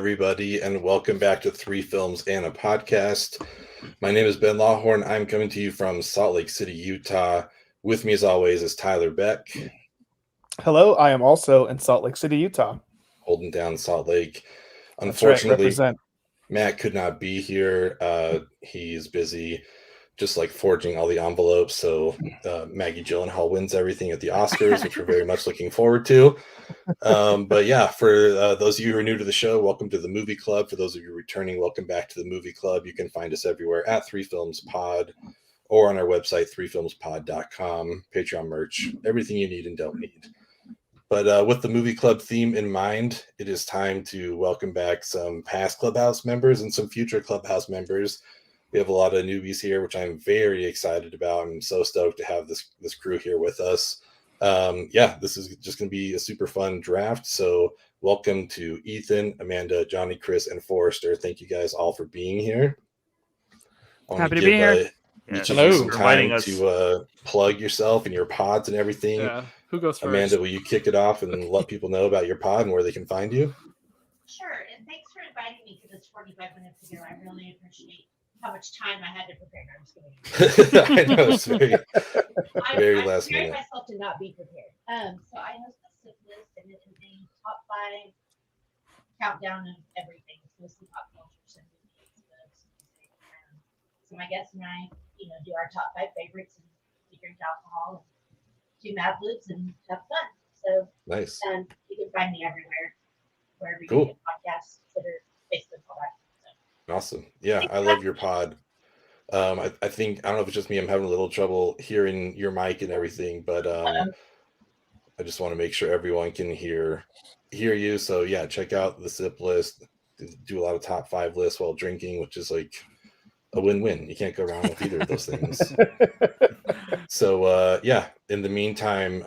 everybody, and welcome back to Three Films and a Podcast. My name is Ben Lawhorn. I'm coming to you from Salt Lake City, Utah. With me, as always, is Tyler Beck. Hello, I am also in Salt Lake City, Utah. Holding down Salt Lake. Unfortunately, Matt could not be here. He's busy just like forging all the envelopes. So Maggie Gyllenhaal wins everything at the Oscars, which we're very much looking forward to. But yeah, for those of you who are new to the show, welcome to the Movie Club. For those of you returning, welcome back to the Movie Club. You can find us everywhere at 3filmspod or on our website, 3filmspod.com, Patreon merch, everything you need and don't need. But with the Movie Club theme in mind, it is time to welcome back some past Clubhouse members and some future Clubhouse members. We have a lot of newbies here, which I'm very excited about. I'm so stoked to have this crew here with us. This is just going to be a super fun draft. So welcome to Ethan, Amanda, Johnny, Chris, and Forrester. Thank you guys all for being here. Happy to be here. Each of you some time to plug yourself and your pods and everything. Yeah. Who goes first? Amanda, will you kick it off and let people know about your pod and where they can find you? Sure, and thanks for inviting me to this 45 minutes ago. I really appreciate how much time I had to prepare. I'm just kidding. I know, it's very last preparing minute. myself to not be prepared. So I host a SIP list, and it is a top 5 countdown of everything. It's mostly pop culture, so movies, books, music. So my guests and I, do our top 5 favorites, and we drink alcohol, and do Mad Libs, and have fun. So Nice. You can find me everywhere, wherever you Cool. get podcasts, Twitter, Facebook, all that. Awesome. Yeah, I love your pod. I think, I don't know if it's just me, I'm having a little trouble hearing your mic and everything, but I just want to make sure everyone can hear you. So yeah, check out the SIP list. Do a lot of top 5 lists while drinking, which is like a win-win. You can't go wrong with either of those things. So in the meantime,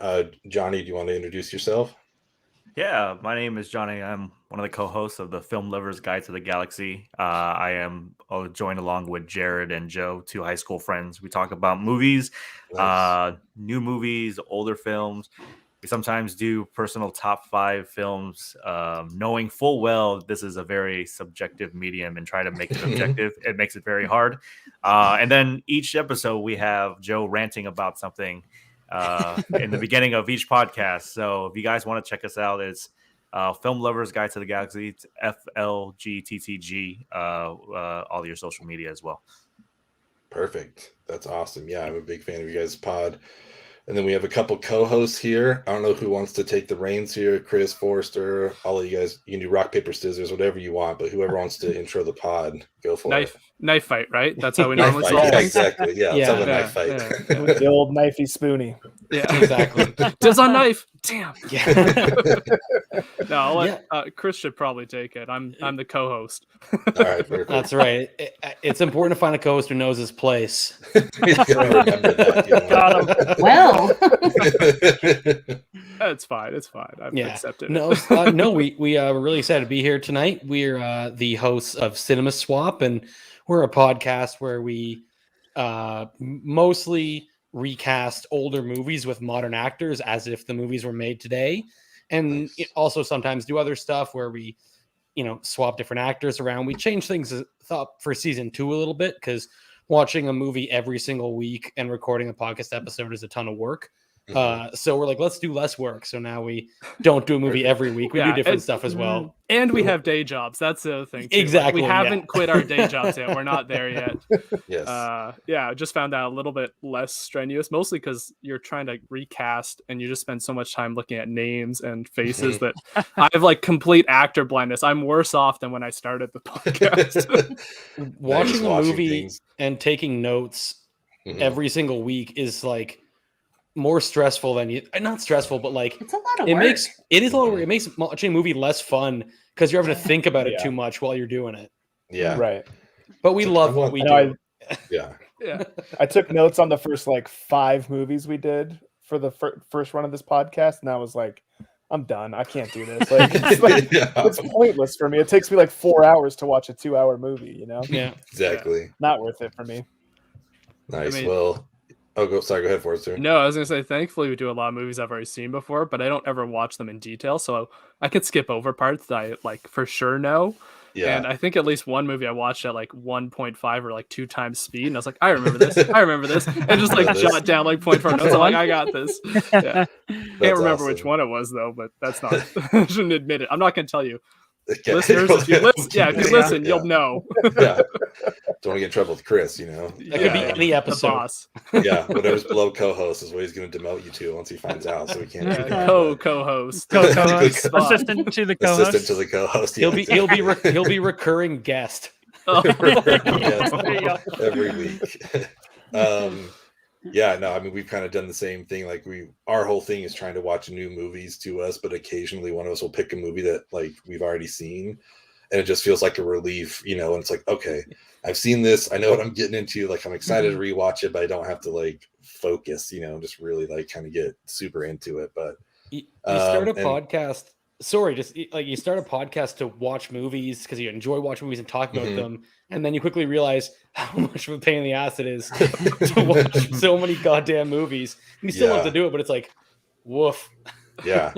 Johnny, do you want to introduce yourself? Yeah, my name is Johnny. I'm one of the co-hosts of the Film Lovers Guide to the Galaxy. I am joined along with Jared and Joe, 2 high school friends. We talk about movies, Nice. new movies, older films. We sometimes do personal top 5 films, knowing full well this is a very subjective medium, and try to make it objective. It makes it very hard. And then each episode we have Joe ranting about something in the beginning of each podcast. So if you guys want to check us out, it's Film Lovers Guide to the Galaxy. It's FLGTTG, all your social media as well. Perfect. That's awesome. Yeah, I'm a big fan of you guys' pod. And then we have a couple co-hosts here. I don't know who wants to take the reins here. Chris, Forrester, all of you guys. You can do rock, paper, scissors, whatever you want. But whoever wants to intro the pod, go for it. Knife fight, right? That's how we Knife normally fight. solve Yeah, things. exactly. Yeah, let's have a knife fight. The old knifey spoony. Yeah, Exactly. Dibs on knife. Damn. Yeah. No, I'll let Chris should probably take it. I'm the co-host. All right, perfect. That's right. It's important to find a co-host who knows his place. Remember that, you know. Got him. Well, It's fine. It's fine. I've accepted it. No, we are really excited to be here tonight. We're the hosts of Cinema Swap, and we're a podcast where we mostly recast older movies with modern actors as if the movies were made today, and also sometimes do other stuff where we swap different actors around. We change things up for season 2 a little bit because watching a movie every single week and recording a podcast episode is a ton of work. So we're like, let's do less work. So now we don't do a movie every week. We do different stuff as well. And we have day jobs. That's the other thing, too. Exactly, Like, we haven't quit our day jobs yet. We're not there yet. Yes. Just found that a little bit less strenuous, mostly because you're trying to recast and you just spend so much time looking at names and faces that I have like complete actor blindness. I'm worse off than when I started the podcast. Watching a movie things. and taking notes every single week is like more stressful than not stressful, but like it's a lot of work. It is a lot of work. It makes watching a movie less fun because you're having to think about it too much while you're doing it. Yeah. Right. But we love what we do. Yeah. I took notes on the first 5 movies we did for the first run of this podcast, and I was like, I'm done. I can't do this. It's pointless for me. It takes me 4 hours to watch a 2-hour movie, Yeah. Exactly. Not worth it for me. Nice. I mean, Well, Oh, go ahead, Forrester. No, I was gonna say, thankfully, we do a lot of movies I've already seen before, but I don't ever watch them in detail, so I could skip over parts that I like for sure know. And Yeah, I think at least one movie I watched at like 1.5 or like 2 times speed, and I was like, I remember this, I remember this, and just like Know this. jot down like point for notes. I'm like, I got this. Yeah, can't That's remember which awesome. one it was though, but that's not. I shouldn't admit it. I'm not gonna tell you, Okay. listeners. If you listen, yeah, if you listen, you'll know. Yeah. Don't want to get in trouble with Chris, you know. That could be any the episode. boss. Yeah, whatever's below co-host is what he's going to demote you to once he finds out. So we can't. Yeah, keep that. co-host. Co-host, Boss. assistant to the co-host. Assistant to the co-host. He'll Yeah, be recurring guest. Oh. Yes, There you go. every week. Yeah, no, I mean we've kind of done the same thing. Like our whole thing is trying to watch new movies to us, but occasionally one of us will pick a movie that like we've already seen, and it just feels like a relief, you know. And it's like, okay, I've seen this, I know what I'm getting into. Like I'm excited to rewatch it, but I don't have to like focus, you know, just really like kind of get super into it. But You start a and- podcast. Sorry, just like you start a podcast to watch movies because you enjoy watching movies and talking about Mhm. them, and then you quickly realize how much of a pain in the ass it is to watch so many goddamn movies. And you still have Yeah. to do it, but it's like, woof. yeah,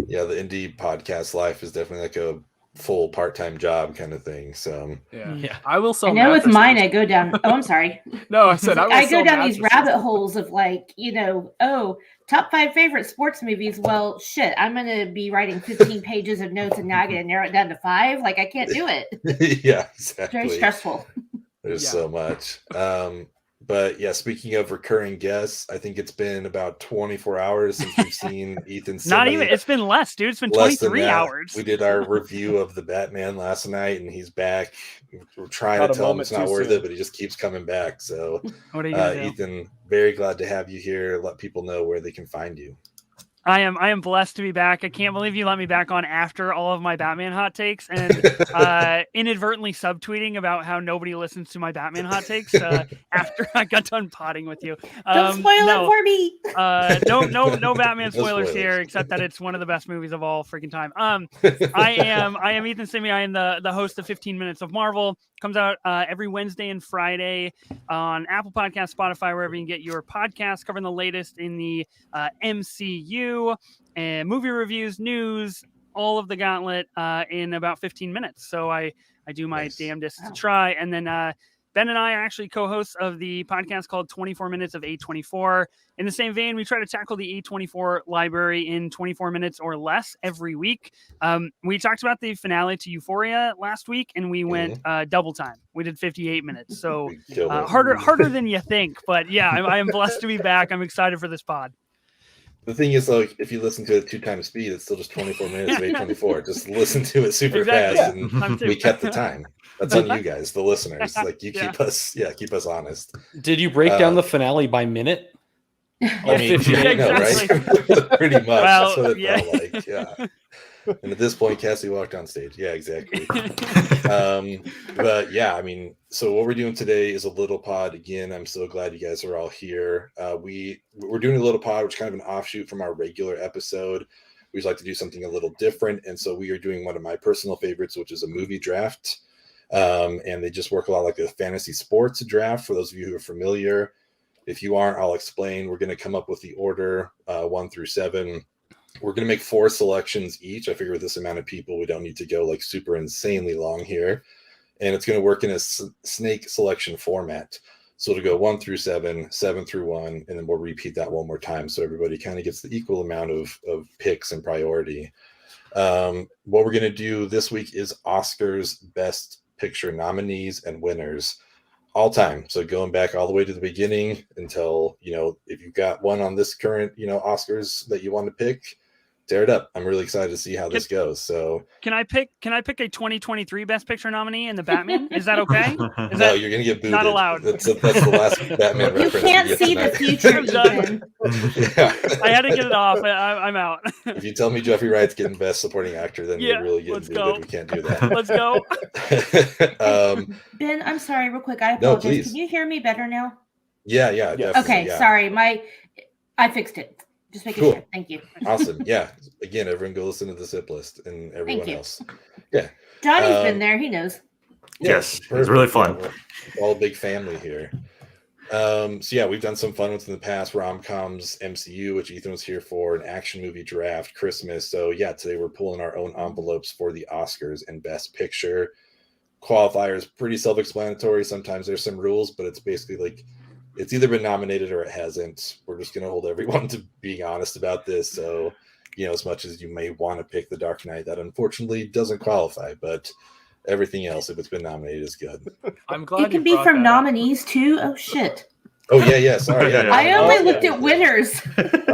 yeah, the indie podcast life is definitely like a full part-time job kind of thing. So Yeah. Yeah. I will I sell. know with mine, I mattresses. go down. Oh, I'm sorry. No, I said I will I go sell down these mattresses. rabbit holes of like, you know, oh, top 5 favorite sports movies. Well, shit, I'm gonna be writing 15 pages of notes, and now I gotta narrow it down to 5. Like, I can't do it. yeah, It's very exactly. stressful. There's Yeah. so much. But yeah, speaking of recurring guests, I think it's been about 24 hours since we've seen Ethan. Not even. It's been less, dude. It's been 23 hours. We did our review of the Batman last night, and he's back. We're trying Not to a tell him moment it's not too worth soon. it, but he just keeps coming back. So, What are you gonna do? Ethan, very glad to have you here. Let people know where they can find you. I am blessed to be back. I can't believe you let me back on after all of my Batman hot takes and inadvertently subtweeting about how nobody listens to my Batman hot takes after I got done potting with you. Don't spoil no, it for me. no Batman No spoilers spoilers. here, except that it's one of the best movies of all freaking time. I am Ethan Simi. I am the host of 15 Minutes of Marvel. Comes out every Wednesday and Friday on Apple Podcasts, Spotify, wherever you can get your podcasts, covering the latest in the MCU and movie reviews, news, all of the gauntlet in about 15 minutes. So I do my Nice. damnedest Wow. to try. And then Ben and I are actually co-hosts of the podcast called 24 Minutes of A24. In the same vein, we try to tackle the A24 library in 24 minutes or less every week. We talked about the finale to Euphoria last week, and we went double time. We did 58 minutes. So We killed it. harder than you think. But yeah, I am blessed to be back. I'm excited for this pod. The thing is, like, if you listen to it 2 times speed, it's still just 24 minutes of 824. Just listen to it super Exactly. fast, Yeah. and I'm we too. kept the time. That's on you guys, the listeners. Like, you Yeah. keep us honest. Did you break down the finale by minute? I mean, Yeah, yeah, I know, right? Pretty much. That's Well, what it yeah. felt like. Yeah. And at this point, Cassie walked on stage. Yeah, exactly. But yeah, I mean, so what we're doing today is a little pod. Again, I'm so glad you guys are all here. We're doing a little pod, which is kind of an offshoot from our regular episode. We just like to do something a little different, and so we are doing one of my personal favorites, which is a movie draft. And they just work a lot like a fantasy sports draft. For those of you who are familiar, if you aren't, I'll explain. We're going to come up with the order 1 through 7. We're going to make 4 selections each. I figure with this amount of people, we don't need to go like super insanely long here. And it's going to work in a snake selection format. So it'll go 1 through 7, 7 through 1, and then we'll repeat that one more time. So everybody kind of gets the equal amount of picks and priority. What we're going to do this week is Oscars Best Picture nominees and winners all time. So going back all the way to the beginning until, if you've got one on this current, Oscars that you want to pick, tear it up. I'm really excited to see how this goes. So Can I pick a 2023 Best Picture nominee in the Batman? Is that okay? Is no, that you're gonna get booted. not allowed? That's the last Batman You reference. can't get see the tonight. future, I'm done. Ethan. Yeah. I had to get it off. I'm out. If you tell me Jeffrey Wright's getting Best Supporting Actor, then Yeah, you're really getting let's booted. go. We can't do that. Let's go. Ben, I'm sorry, real quick. I No, apologize. please. Can you hear me better now? Yeah, Yeah. definitely. Okay, yeah. sorry. I fixed it. Just making Cool. sure. Thank you. Awesome. Yeah. Again, everyone go listen to the zip list and everyone you. else. Johnny's Um, been there. He knows. Yes, it's perfect. really Yeah, fun. we're all a big family here. So yeah, we've done some fun ones in the past, rom-coms, MCU, which Ethan was here for, an action movie draft, Christmas. So yeah, today we're pulling our own envelopes for the Oscars and Best Picture. Qualifiers pretty self-explanatory. Sometimes there's some rules, but it's basically like it's either been nominated or it hasn't. We're just gonna hold everyone to being honest about this. So, as much as you may want to pick The Dark Knight, that unfortunately doesn't qualify, but everything else, if it's been nominated, is good. I'm glad It can you be brought from that up. nominees too. Oh shit! Oh yeah. Sorry. Yeah. I Oh, only yeah, looked yeah. at winners.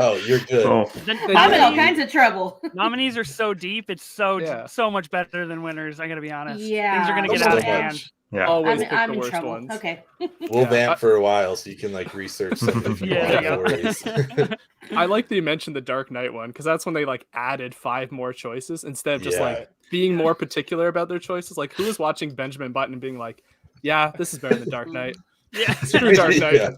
Oh, you're good. Oh, The I'm in all nominees- kinds of trouble. Nominees are so deep. It's so Yeah. so much better than winners. I gotta be honest. Yeah. Things are gonna Not get out of so hand. much. yeah. Always pick I'm the in worst trouble. ones. Okay. We'll Yeah. vamp for a while so you can like research some if you Yeah, want. there you No go. worries. I like that you mentioned the Dark Knight one because that's when they like added 5 more choices instead of just Yeah. like being more particular about their choices. Like who was watching Benjamin Button and being like, "Yeah, this is better than Dark Knight." Yeah. Screw Dark Knight. Yeah.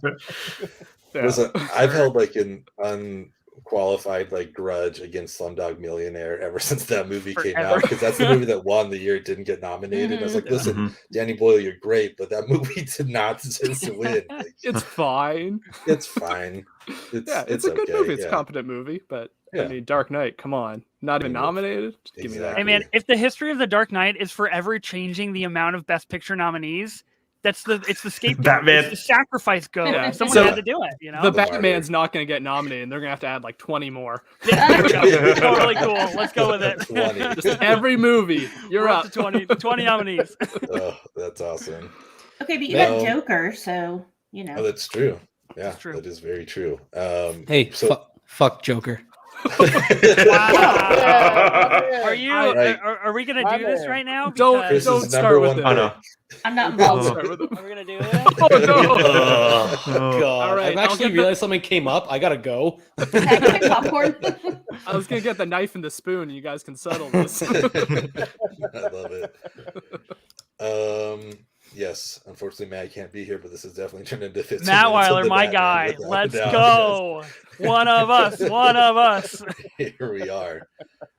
Yeah. Listen, I've held like an unqualified like grudge against Slumdog Millionaire ever since that movie came Forever. out because that's the movie that won the year it didn't get nominated. I was like, listen, Mhm. Danny Boyle, you're great, but that movie did not deserve to win. Like, It's fine. it's fine. It's a good okay, movie. It's a yeah. competent movie, but Yeah. I mean, Dark Knight. Come on, not even I mean, nominated. Just give me that. Hey man, if the history of the Dark Knight is forever changing the amount of Best Picture nominees, it's the scapegoat. Batman. It's the sacrifice goat. Yeah. Someone So- had to do it. You know. The The Batman's martyr. not going to get nominated. And they're going to have to add like 20 more. Totally cool. Let's go with it. 20. Just every movie. You're We're up. to 20 nominees. Oh, that's awesome. Okay, but you No. had Joker, so you know. Oh, that's true. Yeah, That's true. that is very true. Hey, so fuck Joker. Wow. Are you? Right. Are we gonna My do this man. right now? Don't- Chris don't is start number with one it. Oh no. I'm not Don't involved. start with them. Are we gonna do it? Oh no! Oh, God. All right, I've I'll actually get the- realized something came up. I gotta go. Pack my popcorn. I was going to get the knife and the spoon. And you guys can settle this. I love it. Yes, unfortunately, Matt can't be here, but this is definitely turned into 15 Matt minutes of Weiler, the my Batman, guy. without a Let's doubt. go. One of us. One of us. Yes, here we are.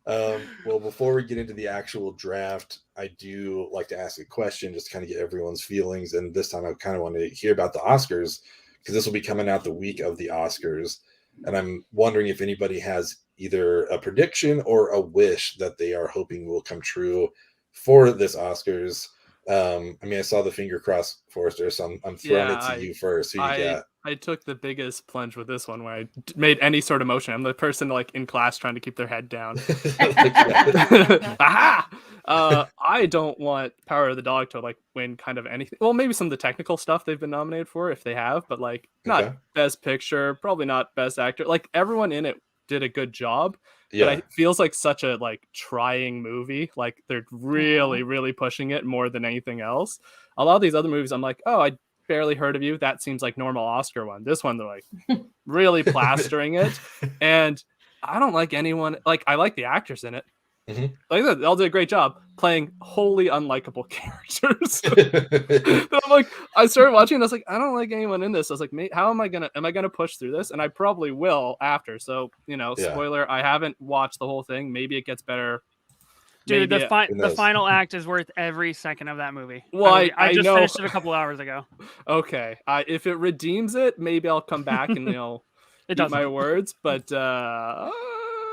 Well, before we get into the actual draft, I do like to ask a question just to kind of get everyone's feelings. And this time I kind of want to hear about the Oscars because this will be coming out the week of the Oscars. And I'm wondering if anybody has either a prediction or a wish that they are hoping will come true for this Oscars. I mean, I saw the finger crossed, Forrester, so I'm throwing it to you first. Who you got? I took the biggest plunge with this one where I made any sort of motion. I'm the person like in class trying to keep their head down. Aha! I don't want Power of the Dog to like win kind of anything. Well, maybe some of the technical stuff they've been nominated for if they have, but like not Okay. Best Picture, probably not Best Actor. Like everyone in it did a good job. Yeah. But it feels like such a like trying movie. Like they're really pushing it more than anything else. A lot of these other movies, I'm like, oh, I barely heard of you. That seems like normal Oscar one. This one, they're like really plastering it. And I don't like anyone. Like I like the actors in it. Mhm. Like they all did a great job playing wholly unlikable characters. And I'm like, I started watching and I was like, I don't like anyone in this. I was like, how am I gonna push through this? And I probably will after. So, Yeah. spoiler, I haven't watched the whole thing. Maybe it gets better. Dude, Maybe Who the knows? final act is worth every second of that movie. Well, I just know. finished it a couple hours ago. Okay. If it redeems it, maybe I'll come back and It eat doesn't. my words. But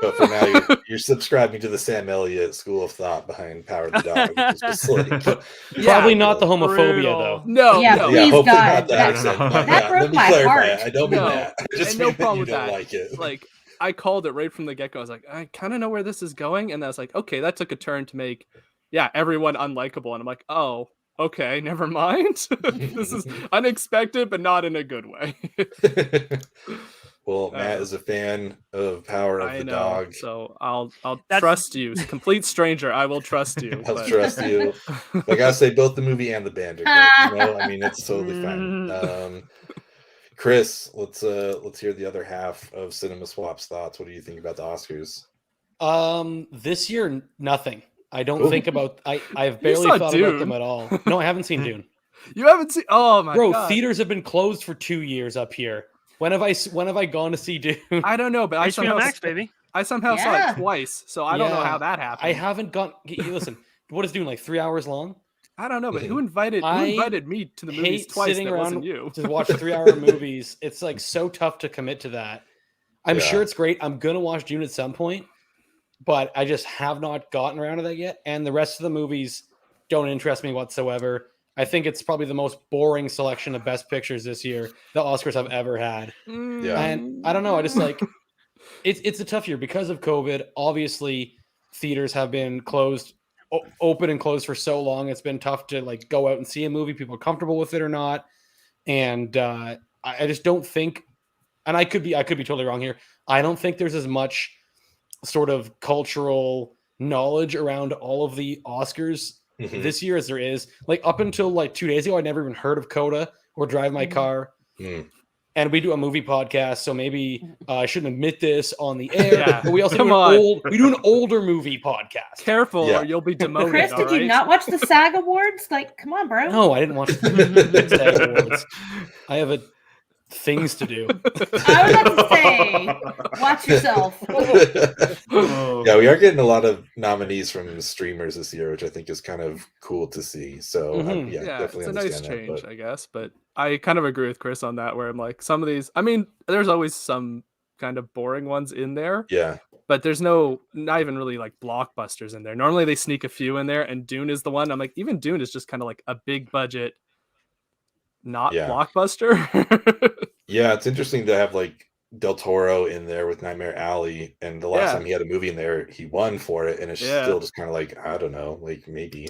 But for now, you're subscribing to the Sam Elliott school of thought behind Power of the Dog. Which is just like, Probably not the homophobia, brutal. though. No, Yeah, no. please, hopefully God, not that- accent, but that yeah, broke let me my clarify heart. it. I don't mean No, that. I just and no mean that problem you with don't that. like it. Like I called it right from the get-go. I was like, I kind of know where this is going, and I was like, okay, that took a turn to make everyone unlikable, and I'm like, oh, okay, never mind. This is unexpected, but not in a good way. Well, Matt is a fan of Power of I the know, Dog. so I'll That's- trust you, complete stranger. I will trust you. I'll but- trust you. I gotta say, both the movie and the band are good. You know, I mean, it's totally fine. Chris, let's hear the other half of Cinema Swap's thoughts. What do you think about the Oscars? This year, nothing. I don't Ooh. think about. I've You barely saw thought Dune. about them at all. No, I haven't seen Dune. You haven't seen? Oh my Bro, god, theaters have been closed for 2 years up here. When have I gone to see Dune? I don't know, but I HBO somehow Max, baby. saw Yeah. it twice, so I don't know Yeah. how that happened. I haven't gone. Listen, what is Dune like? 3 hours long? I don't know, but who I invited me to the movies hate twice? sitting That wasn't around you. to watch 3-hour movies. It's like so tough to commit to that. I'm Yeah. sure it's great. I'm gonna watch Dune at some point, but I just have not gotten around to that yet. And the rest of the movies don't interest me whatsoever. I think it's probably the most boring selection of best pictures this year the Oscars have ever had. Yeah. And I don't know. I just like it's a tough year because of COVID. Obviously, theaters have been closed, open and closed for so long. It's been tough to like go out and see a movie. People are comfortable with it or not. And I just don't think. And I could be totally wrong here. I don't think there's as much sort of cultural knowledge around all of the Oscars this year as there is. Like up until like 2 days ago, I never even heard of Coda or Drive My Car. And we do a movie podcast, so maybe I shouldn't admit this on the air. Yeah. But we also Come do on. we do an older movie podcast. Careful, Yeah. or you'll be demoted. Chris, all did you right? not watch the SAG Awards? Like, come on, bro. No, I didn't watch the SAG Awards. I have things to do. I was about to say, watch yourself. Yeah, we are getting a lot of nominees from streamers this year, which I think is kind of cool to see. So Mhm. Yeah, definitely it's a nice understand change, that. I guess. But I kind of agree with Chris on that, where I'm like, some of these. I mean, there's always some kind of boring ones in there, Yeah, but there's not even really like blockbusters in there. Normally they sneak a few in there, and Dune is the one. I'm like, even Dune is just kind of like a big budget, not Yeah. blockbuster. yeah, it's interesting to have like Del Toro in there with Nightmare Alley, and the last Yeah. time he had a movie in there, he won for it, and it's Yeah. still just kind of like, I don't know, like maybe.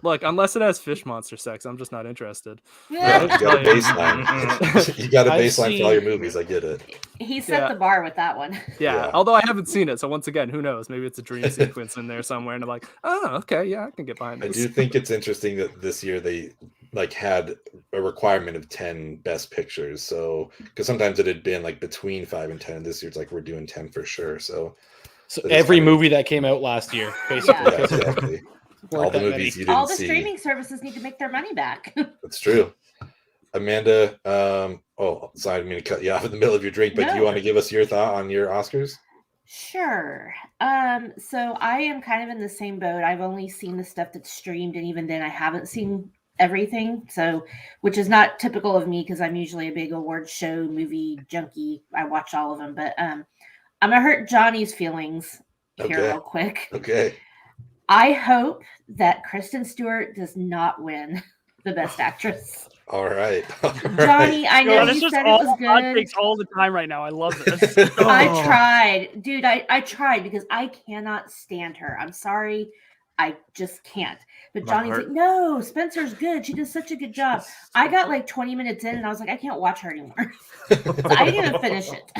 Look, unless it has fish monster sex, I'm just not interested. Yeah, you got a baseline. You got a I've baseline for all your seen- movies. I get it. He set Yeah. the bar with that one. Yeah, Yeah. although I haven't seen it, so once again, who knows? Maybe it's a dream sequence in there somewhere, and I'm like, oh, okay, yeah, I can get behind I this. do think it's interesting that this year they like had a requirement of 10 best pictures. So because sometimes it had been like between 5 and 10. This year it's like we're doing 10 for sure. So So That is every kind of- movie that came out last year, basically. Yeah. yeah, exactly. Weren't All the that many. movies you didn't All the see. streaming services need to make their money back. That's true. Amanda, sorry, I didn't mean to cut you off in the middle of your drink, but do you No. want to give us your thought on your Oscars? Sure. So I am kind of in the same boat. I've only seen the stuff that's streamed, and even then I haven't seen everything. So, which is not typical of me because I'm usually a big award show movie junkie. I watch all of them, but I'm gonna hurt Johnny's feelings here Okay. real quick. Okay. I hope that Kristen Stewart does not win the Best Actress. All right. All right. Johnny, I know God, this you is said it all was hot good. takes all the time right now. I love this. I Oh. tried, dude. I tried because I cannot stand her. I'm sorry, I just can't. But My Johnny's heart- like, no, Spencer's good. She does such a good job. I got like 20 minutes in, and I was like, I can't watch her anymore. So I didn't even finish it.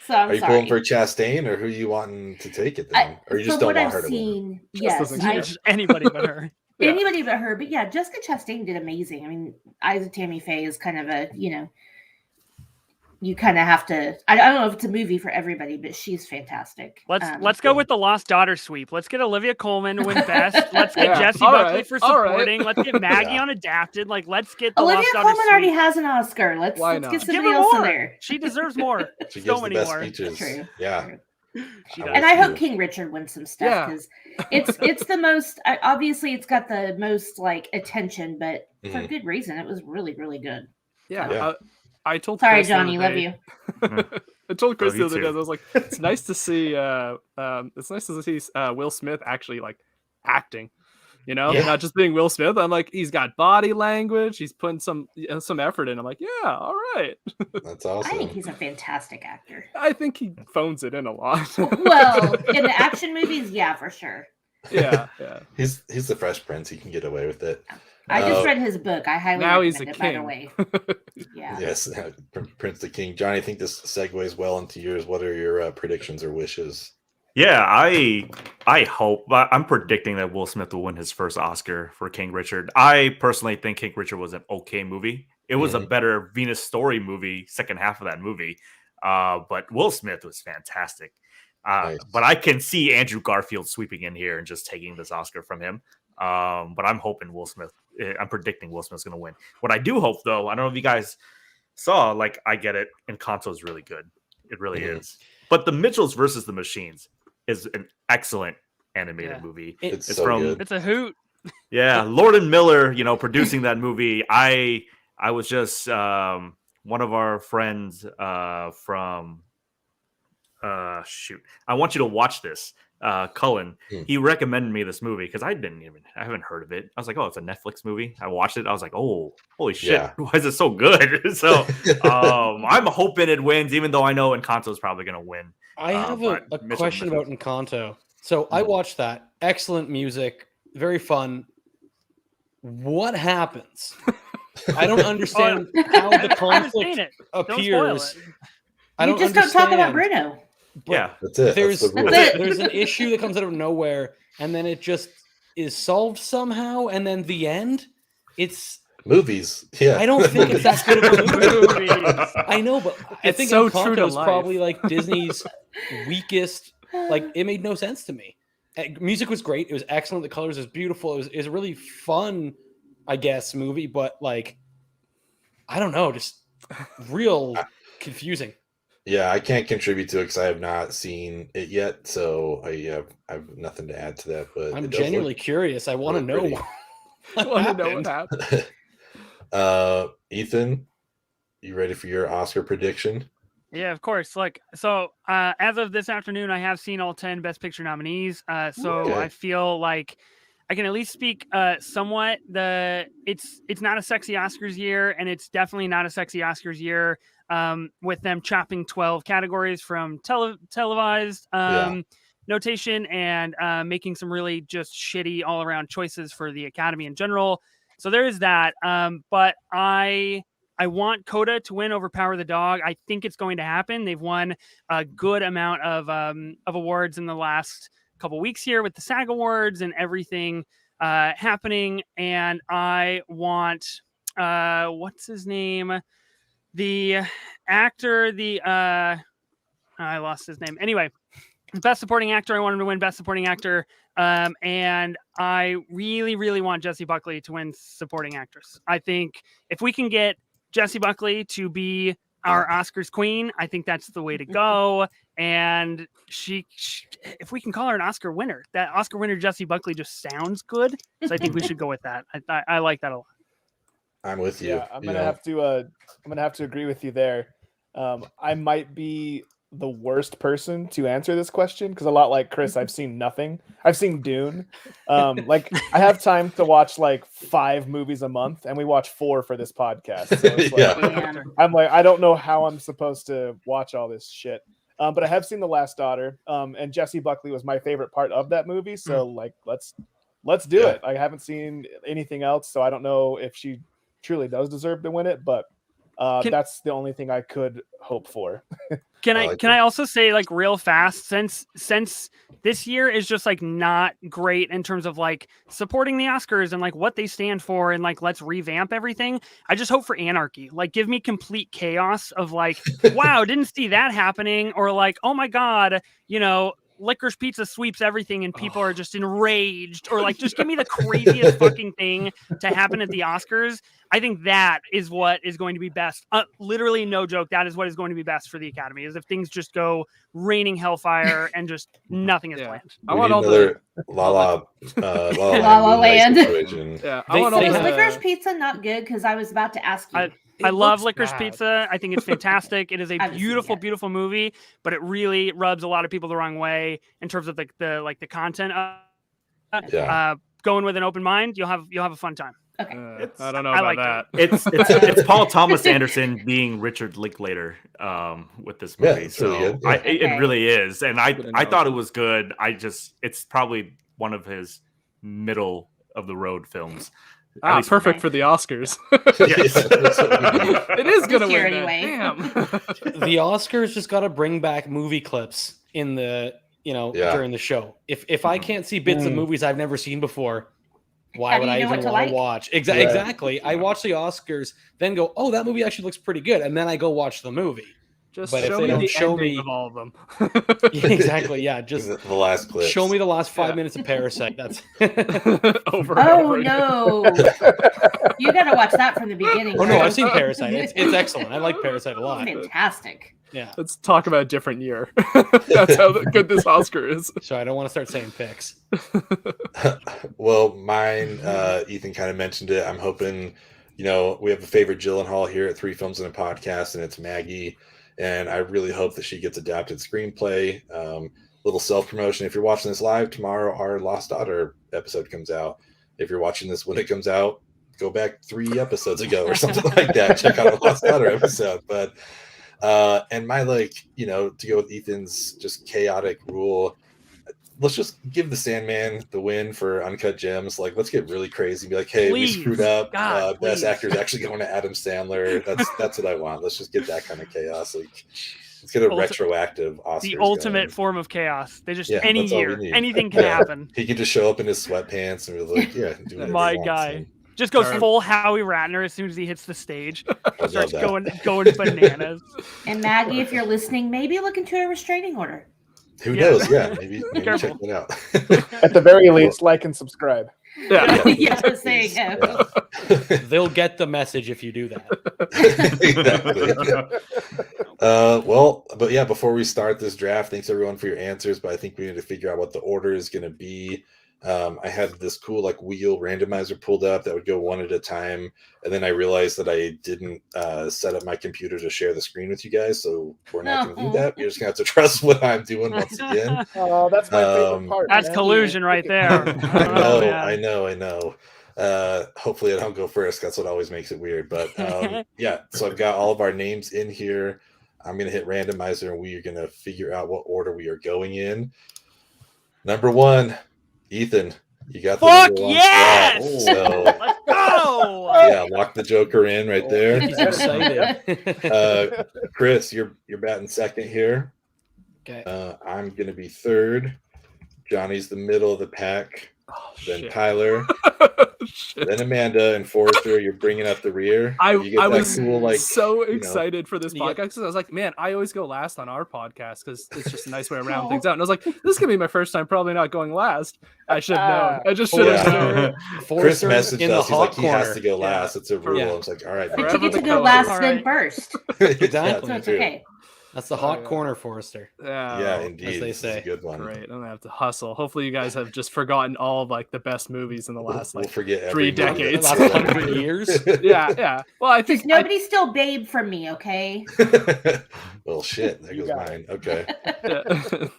So I'm Are you sorry. pulling for Chastain, or who you wanting to take it then? Or you just From don't what want her I've to win? seen, Just yes, doesn't I, care. Just anybody but her. Yeah. anybody but her. But yeah, Jessica Chastain did amazing. I mean, Eyes of Tammy Faye is kind of a, you kind of have to. I don't know if it's a movie for everybody, but she's fantastic. Let's go with the Lost Daughter sweep. Let's get Olivia Colman to win best. Let's get Yeah, Jessie all Buckley right, for all right. supporting. Let's get Maggie Yeah. on Adapted. Like, let's get the Olivia Lost Daughter Colman already sweep. has an Oscar. Let's Why get not? Give somebody her else in more. there. She deserves more. She So gives the many best more. speeches. True. Yeah. True. She I does. And I would hope too. King Richard wins some stuff Yeah. because it's the most obviously it's got the most like attention, but for Mhm. good reason. It was really really good. Yeah. Yeah. I told Sorry, Chris the other Johnny, love day- you. I told Chris Love the you other day, too. I was like, it's nice to see Will Smith actually like acting, Yeah. not just being Will Smith. I'm like, he's got body language, he's putting some effort in. I'm like, yeah, all right. That's I think awesome. he's a fantastic actor. I think he phones it in a lot. Well, in the action movies, yeah, for sure. yeah. He's the Fresh Prince. He can get away with it. I just Uh, read his book. I highly Now recommend he's a it, by the king. way. Yeah. Yes, Prince the King. Johnny, I think this segues well into yours. What are your predictions or wishes? Yeah, I hope. I'm predicting that Will Smith will win his first Oscar for King Richard. I personally think King Richard was an okay movie. It was a better Venus Story movie, second half of that movie. But Will Smith was fantastic. Nice. But I can see Andrew Garfield sweeping in here and just taking this Oscar from him. But I'm hoping Will Smith. I'm predicting Will Smith's going to win. What I do hope, though, I don't know if you guys saw. Like, I get it, Encanto is really good. It really Mhm. is. But The Mitchells versus the Machines is an excellent animated Yeah. movie. It's It's so from- good. It's a hoot. Yeah, Lord and Miller, producing that movie. I was just one of our friends from shoot. I want you to watch this. Cullen, he recommended me this movie because I haven't heard of it. I was like, oh, it's a Netflix movie. I watched it. I was like, oh, holy shit, why is it so good? So I'm hoping it wins, even though I know Encanto is probably going to win. I have a question about Encanto. So I watched that. Excellent music, very fun. What happens? I don't understand how the conflict appears. You just don't talk about Bruno. Yeah, that's it. There's an issue that comes out of nowhere, and then it just is solved somehow, and then the end. It's movies. Yeah, I don't think it's that good of a movie. I know, but I think so true to Encanto is probably like Disney's weakest. Like, it made no sense to me. Music was great. It was excellent. The colors was beautiful. It was a really fun, I guess, movie, but like, I don't know, just real confusing. Yeah, I can't contribute to it because I have not seen it yet, so I have nothing to add to that. But I'm genuinely curious. I want to know. What happened. Ethan, you ready for your Oscar prediction? Yeah, of course. As of this afternoon, I have seen all 10 Best Picture nominees. So I feel like I can at least speak somewhat. It's not a sexy Oscars year, and it's definitely not a sexy Oscars year. With them chopping 12 categories from televised notation and making some really just shitty all around choices for the Academy in general. So there is that. But I want Coda to win over Power of the Dog. I think it's going to happen. They've won a good amount of awards in the last couple weeks here with the SAG Awards and everything happening. And I want what's his name? The actor, I lost his name. Anyway, Best Supporting Actor. I want him to win Best Supporting Actor. And I really, really want Jessie Buckley to win Supporting Actress. I think if we can get Jessie Buckley to be our Oscars queen, I think that's the way to go. And she if we can call her an Oscar winner, that Oscar winner Jessie Buckley just sounds good. So I think we should go with that. I like that a lot. I'm with you. Yeah, I'm gonna have to agree with you there. I might be the worst person to answer this question because a lot like Chris, I've seen nothing. I've seen Dune. I have time to watch like 5 movies a month, and we watch 4 for this podcast. So it's I'm like, I don't know how I'm supposed to watch all this shit. But I have seen The Last Daughter, and Jessie Buckley was my favorite part of that movie. So like, let's do it. I haven't seen anything else, so I don't know if she truly does deserve to win it, but that's the only thing I could hope for. Can I also say, like, real fast, since this year is just like not great in terms of like supporting the Oscars and like what they stand for and like let's revamp everything. I just hope for anarchy. Like, give me complete chaos of like, wow, didn't see that happening, or like, oh my god, Licorice Pizza sweeps everything and people are just enraged, or like, just give me the craziest fucking thing to happen at the Oscars. I think that is what is going to be best. Literally, no joke. That is what is going to be best for the Academy, is if things just go raining hellfire and just nothing is planned. I want another La La Land. Yeah, was Licorice Pizza not good? Because I was about to ask you. I love Licorice Pizza. I think it's fantastic. It is a beautiful, beautiful movie, but it really rubs a lot of people the wrong way in terms of the content. Going with an open mind, you'll have a fun time. Okay. I don't know about that. It's Paul Thomas Anderson being Richard Linklater with this movie. It really is, and I thought it was good. It's probably one of his middle of the road films. Perfect for the Oscars. Yes. It is gonna win anyway. Damn. The Oscars just got to bring back movie clips in the during the show. If I can't see bits of movies I've never seen before, why would I even want to watch? Exactly. I watch the Oscars, then go, oh, that movie actually looks pretty good, and then I go watch the movie. Just but show if they me don't the show ending me of all of them. Exactly, yeah. Just the last clip. Show me the last 5 minutes of Parasite. That's over. No! You got to watch that from the beginning. Oh no, I've seen Parasite. It's excellent. I like Parasite a lot. Fantastic. Yeah. Let's talk about a different year. That's how good this Oscar is. So I don't want to start saying picks. Well, mine, Ethan kind of mentioned it. I'm hoping, we have a favorite Gyllenhaal here at Three Films and a Podcast, and it's Maggie. And I really hope that she gets adapted screenplay. Little self-promotion. If you're watching this live, tomorrow our Lost Daughter episode comes out. If you're watching this when it comes out, go back 3 episodes ago or something like that. Check out our Lost Daughter episode. But and my to go with Ethan's just chaotic rule, let's just give the Sandman the win for Uncut Gems. Let's get really crazy and be like, hey, Please. we screwed up. God, Best please. actor is actually going to Adam Sandler. That's what I want. Let's just get that kind of chaos. Let's get a retroactive Oscars The ultimate going. form of chaos. They just Yeah, any that's all we year, need. anything can happen. He could just show up in his sweatpants and be like, yeah, do whatever My he wants. guy. And Just goes Alright. full Howie Ratner as soon as he hits the stage. I love Starts that. going bananas. And Maggie, if you're listening, maybe look into a restraining order. Who Yeah. knows? Yeah, maybe Careful. check that out. At the very least, like and subscribe. Yeah. Yes, there you go. They'll get the message if you do that. Exactly. But yeah, before we start this draft, thanks everyone for your answers. But I think we need to figure out what the order is going to be. I had this cool wheel randomizer pulled up that would go one at a time, and then I realized that I didn't set up my computer to share the screen with you guys, so we're not going to do that. You're just going to have to trust what I'm doing once again. Oh, that's my favorite part. That's man. collusion right there. I know. Hopefully I don't go first. That's what always makes it weird. But yeah, so I've got all of our names in here. I'm going to hit randomizer, and we are going to figure out what order we are going in. Number 1, Ethan, you got the Fuck number 1 yes! spot. So Let's go. yeah, lock the Joker in right there. He's excited. Chris, you're batting second here. Okay. I'm going to be third. Johnny's the middle of the pack. Oh, Then shit. Tyler. Shit. Then Amanda and Forrester, you're bringing up the rear. I You get that was cool, so you know. excited for this Yeah. podcast because I was like, man, I always go last on our podcast because it's just a nice way around things out. And I was like, this is gonna be my first time probably not going last. I should have known. I just should have Yeah. known. Chris Forrester messaged in the us. He's hot like, he has corner. to go last. It's a rule. Yeah. I was like, all right. But Forever you get to the go color. last All then right. first. Exactly. So it's true. okay. That's the hot corner, Forrester. Yeah, Oh, indeed. they This is say. a good one. great. I'm gonna have to hustle. Hopefully, you guys have just forgotten all of the best movies in the last We'll forget every 3 movie that- decades. Last 100 years. yeah. Well, I think Just nobody still babe from me, okay? Well, shit. There You goes got mine. Okay. yeah.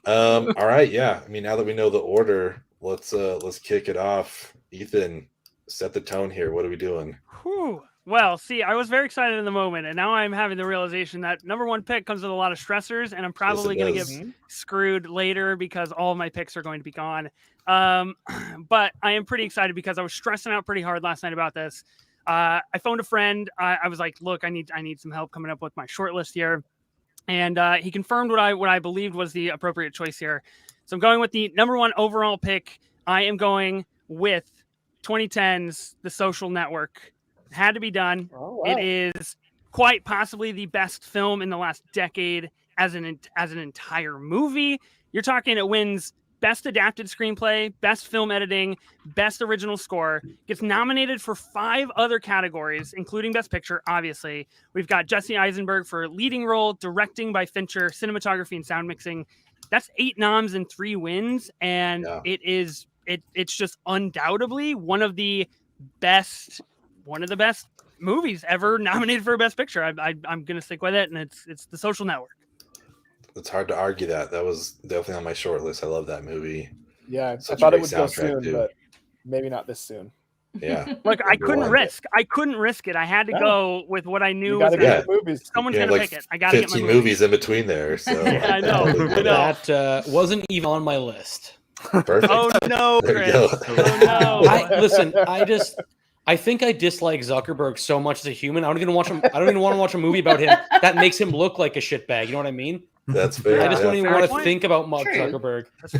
All right. Yeah. I mean, now that we know the order, let's kick it off. Ethan, set the tone here. What are we doing? Whew. Well, see, I was very excited in the moment, and now I'm having the realization that number 1 pick comes with a lot of stressors, and I'm probably going to get does. screwed later because all of my picks are going to be gone. But I am pretty excited because I was stressing out pretty hard last night about this. I phoned a friend. I was like, "Look, I need some help coming up with my short list here," and he confirmed what I believed was the appropriate choice here. So I'm going with the number 1 overall pick. I am going with 2010's The Social Network. Had to be done. Oh, wow. It is quite possibly the best film in the last decade as an entire movie. You're talking it wins best adapted screenplay, best film editing, best original score, gets nominated for 5 other categories, including best picture. Obviously, we've got Jesse Eisenberg for leading role, directing by Fincher, cinematography and sound mixing. That's 8 noms and 3 wins, and Yeah. it's just undoubtedly one of the best movies ever nominated for best picture. I'm gonna stick with it, and it's The Social Network. It's hard to argue that. That was definitely on my short list. I love that movie. Yeah, Such I a thought it great would go soundtrack, soon, too. but maybe not this soon. Yeah. Like I Number couldn't one. risk it. I had to No. go with what I knew You was gotta gonna, get the movies. someone's You have, gonna like, pick it. I gotta get my 15 movie. movies in between there. So Yeah, I know. I know. That wasn't even on my list. Perfect. Oh no, There you Chris. go. Oh no. Listen. I think I dislike Zuckerberg so much as a human. I don't even want to watch a movie about him that makes him look like a shitbag. You know what I mean? That's fair. I just don't even Fair want to point. think about Mark True. Zuckerberg. That's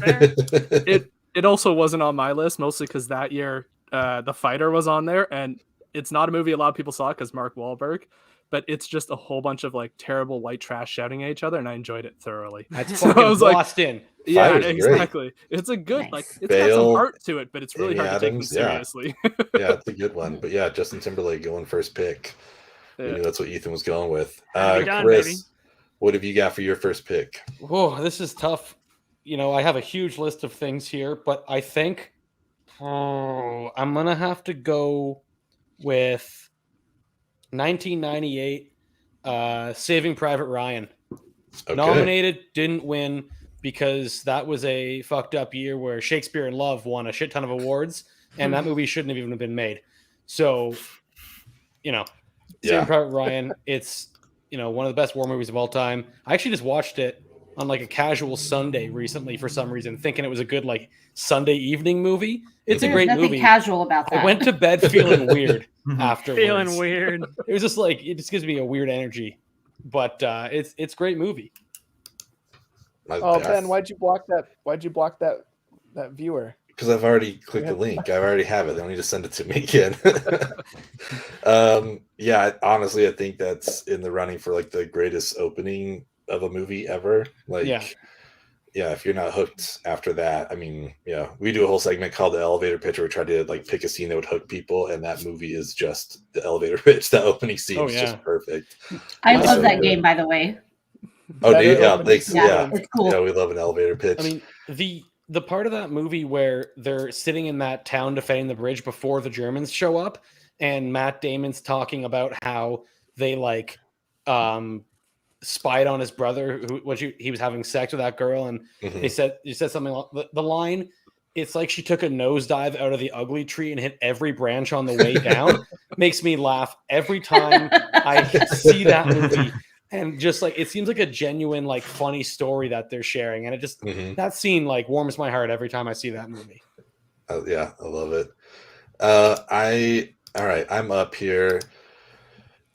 fair. It also wasn't on my list, mostly because that year The Fighter was on there, and it's not a movie a lot of people saw because Mark Wahlberg, but it's just a whole bunch of white trash shouting at each other, and I enjoyed it thoroughly. That's So I fucking was like- Boston. Yeah, Fighter's great. exactly. It's a good Nice. it's got some Bale, heart to it, but it's really Amy hard to take them Adams, yeah. seriously. Yeah, it's a good one. But yeah, Justin Timberlake going first pick. I Yeah. knew that's what Ethan was going with. Gotta be done, Chris, baby. what have you got for your first pick? Whoa, this is tough. I have a huge list of things here, but I think I'm gonna have to go with 1998, Saving Private Ryan. Okay. Nominated, didn't win because that was a fucked up year where Shakespeare in Love won a shit ton of awards, and that movie shouldn't have even been made. So, Saving Private Ryan, it's one of the best war movies of all time. I actually just watched it on like a casual Sunday recently for some reason, thinking it was a good like Sunday evening movie. It's a great nothing movie. Casual about that. I went to bed feeling weird afterwards. Feeling weird. It was just like it just gives me a weird energy, but it's a great movie. Oh, Ben, why'd you block that viewer? Because I've already clicked the link. I already have it. They don't need to send it to me again. Yeah, honestly, I think that's in the running for like the greatest opening of a movie ever. Like, yeah, if you're not hooked after that, I mean, yeah, we do a whole segment called the elevator pitch where we try to like pick a scene that would hook people, and that movie is just the elevator pitch. The opening scene is just perfect. I love that game, by the way. Oh, do you? Yeah, thanks. Yeah, it's cool. Yeah, we love an elevator pitch. I mean, the part of that movie where they're sitting in that town defending the bridge before the Germans show up, and Matt Damon's talking about how they like spied on his brother he was having sex with that girl, and you said something like the line, it's like she took a nosedive out of the ugly tree and hit every branch on the way down. Makes me laugh every time I see that movie. And just like, it seems like a genuine, like funny story that they're sharing. And it just, that scene like warms my heart every time I see that movie. Yeah, I love it. All right, I'm up here.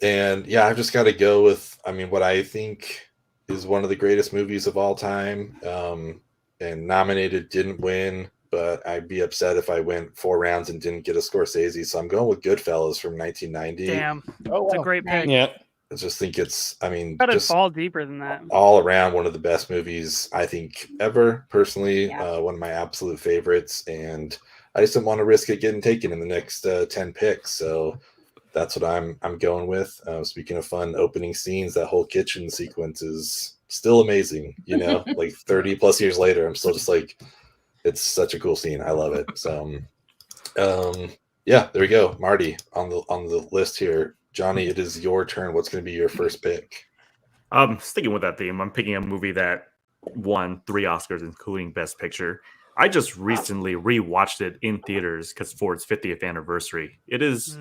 And yeah, I've just got to go with, I mean, what I think is one of the greatest movies of all time. And nominated, didn't win, but I'd be upset if I went 4 rounds and didn't get a Scorsese. So I'm going with Goodfellas from 1990. Damn. It's a great pick. Yeah. I just think it's, I mean, Gotta just fall deeper than that. all around one of the best movies I think ever. Personally, one of my absolute favorites, and I just didn't want to risk it getting taken in the next 10 picks. So that's what I'm going with. Speaking of fun opening scenes, that whole kitchen sequence is still amazing. Like 30 plus years later, I'm still just like, it's such a cool scene. I love it. So, yeah, there we go. Marty on the list here. Johnny, it is your turn. What's going to be your first pick? Sticking with that theme, I'm picking a movie that won 3 Oscars, including Best Picture. I just recently rewatched it in theaters because for its 50th anniversary. It is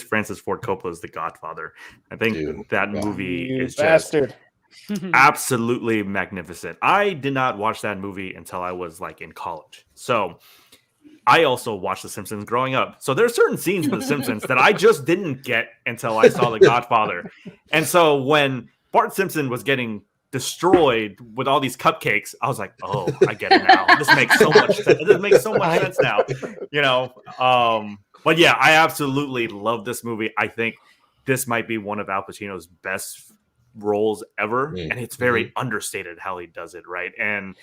Francis Ford Coppola's The Godfather. I think that movie is just absolutely magnificent. I did not watch that movie until I was like in college. So I also watched The Simpsons growing up. So there are certain scenes in The Simpsons that I just didn't get until I saw The Godfather. And so when Bart Simpson was getting destroyed with all these cupcakes, I was like, oh, I get it now. This makes so much sense. This makes so much sense now. But yeah, I absolutely love this movie. I think this might be one of Al Pacino's best roles ever. And it's very understated how he does it, right? And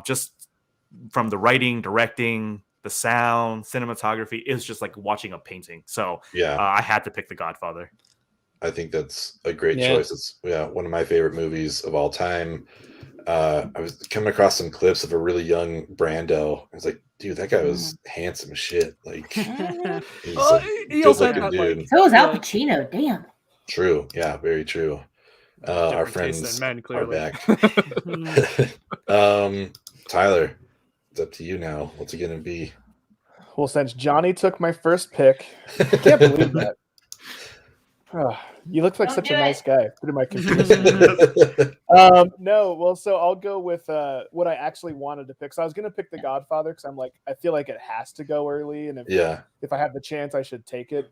just from the writing, directing, the sound, cinematography, is just like watching a painting. So I had to pick The Godfather. I think that's a great choice. It's one of my favorite movies of all time. I was coming across some clips of a really young Brando. I was like, dude, that guy was handsome as shit. Like, he's he also had that, dude. So was Al Pacino. Damn. True. Yeah, very true. Our friends are back. Tyler, it's up to you now. What's it going to be? Well, since Johnny took my first pick, I can't believe that. You look like such a nice guy through my computer. No, well, so I'll go with what I actually wanted to pick. So I was going to pick The Godfather because I feel like it has to go early, and if I have the chance, I should take it.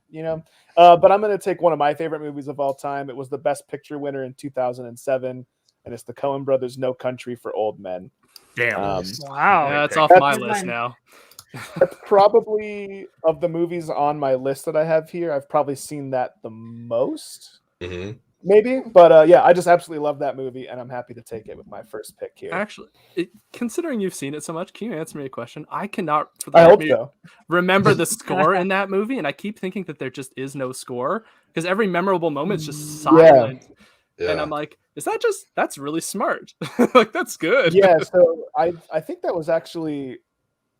But I'm going to take one of my favorite movies of all time. It was the Best Picture winner in 2007, and it's the Coen Brothers' No Country for Old Men. Damn! Wow, yeah, it's off my list now. That's probably, of the movies on my list that I have here, I've probably seen that the most. Maybe, but I just absolutely love that movie, and I'm happy to take it with my first pick here. Actually, considering you've seen it so much, can you answer me a question? I cannot remember the score in that movie, and I keep thinking that there just is no score because every memorable moment is just silent. And I'm like, that's really smart. Like, that's good. Yeah, so I think that was actually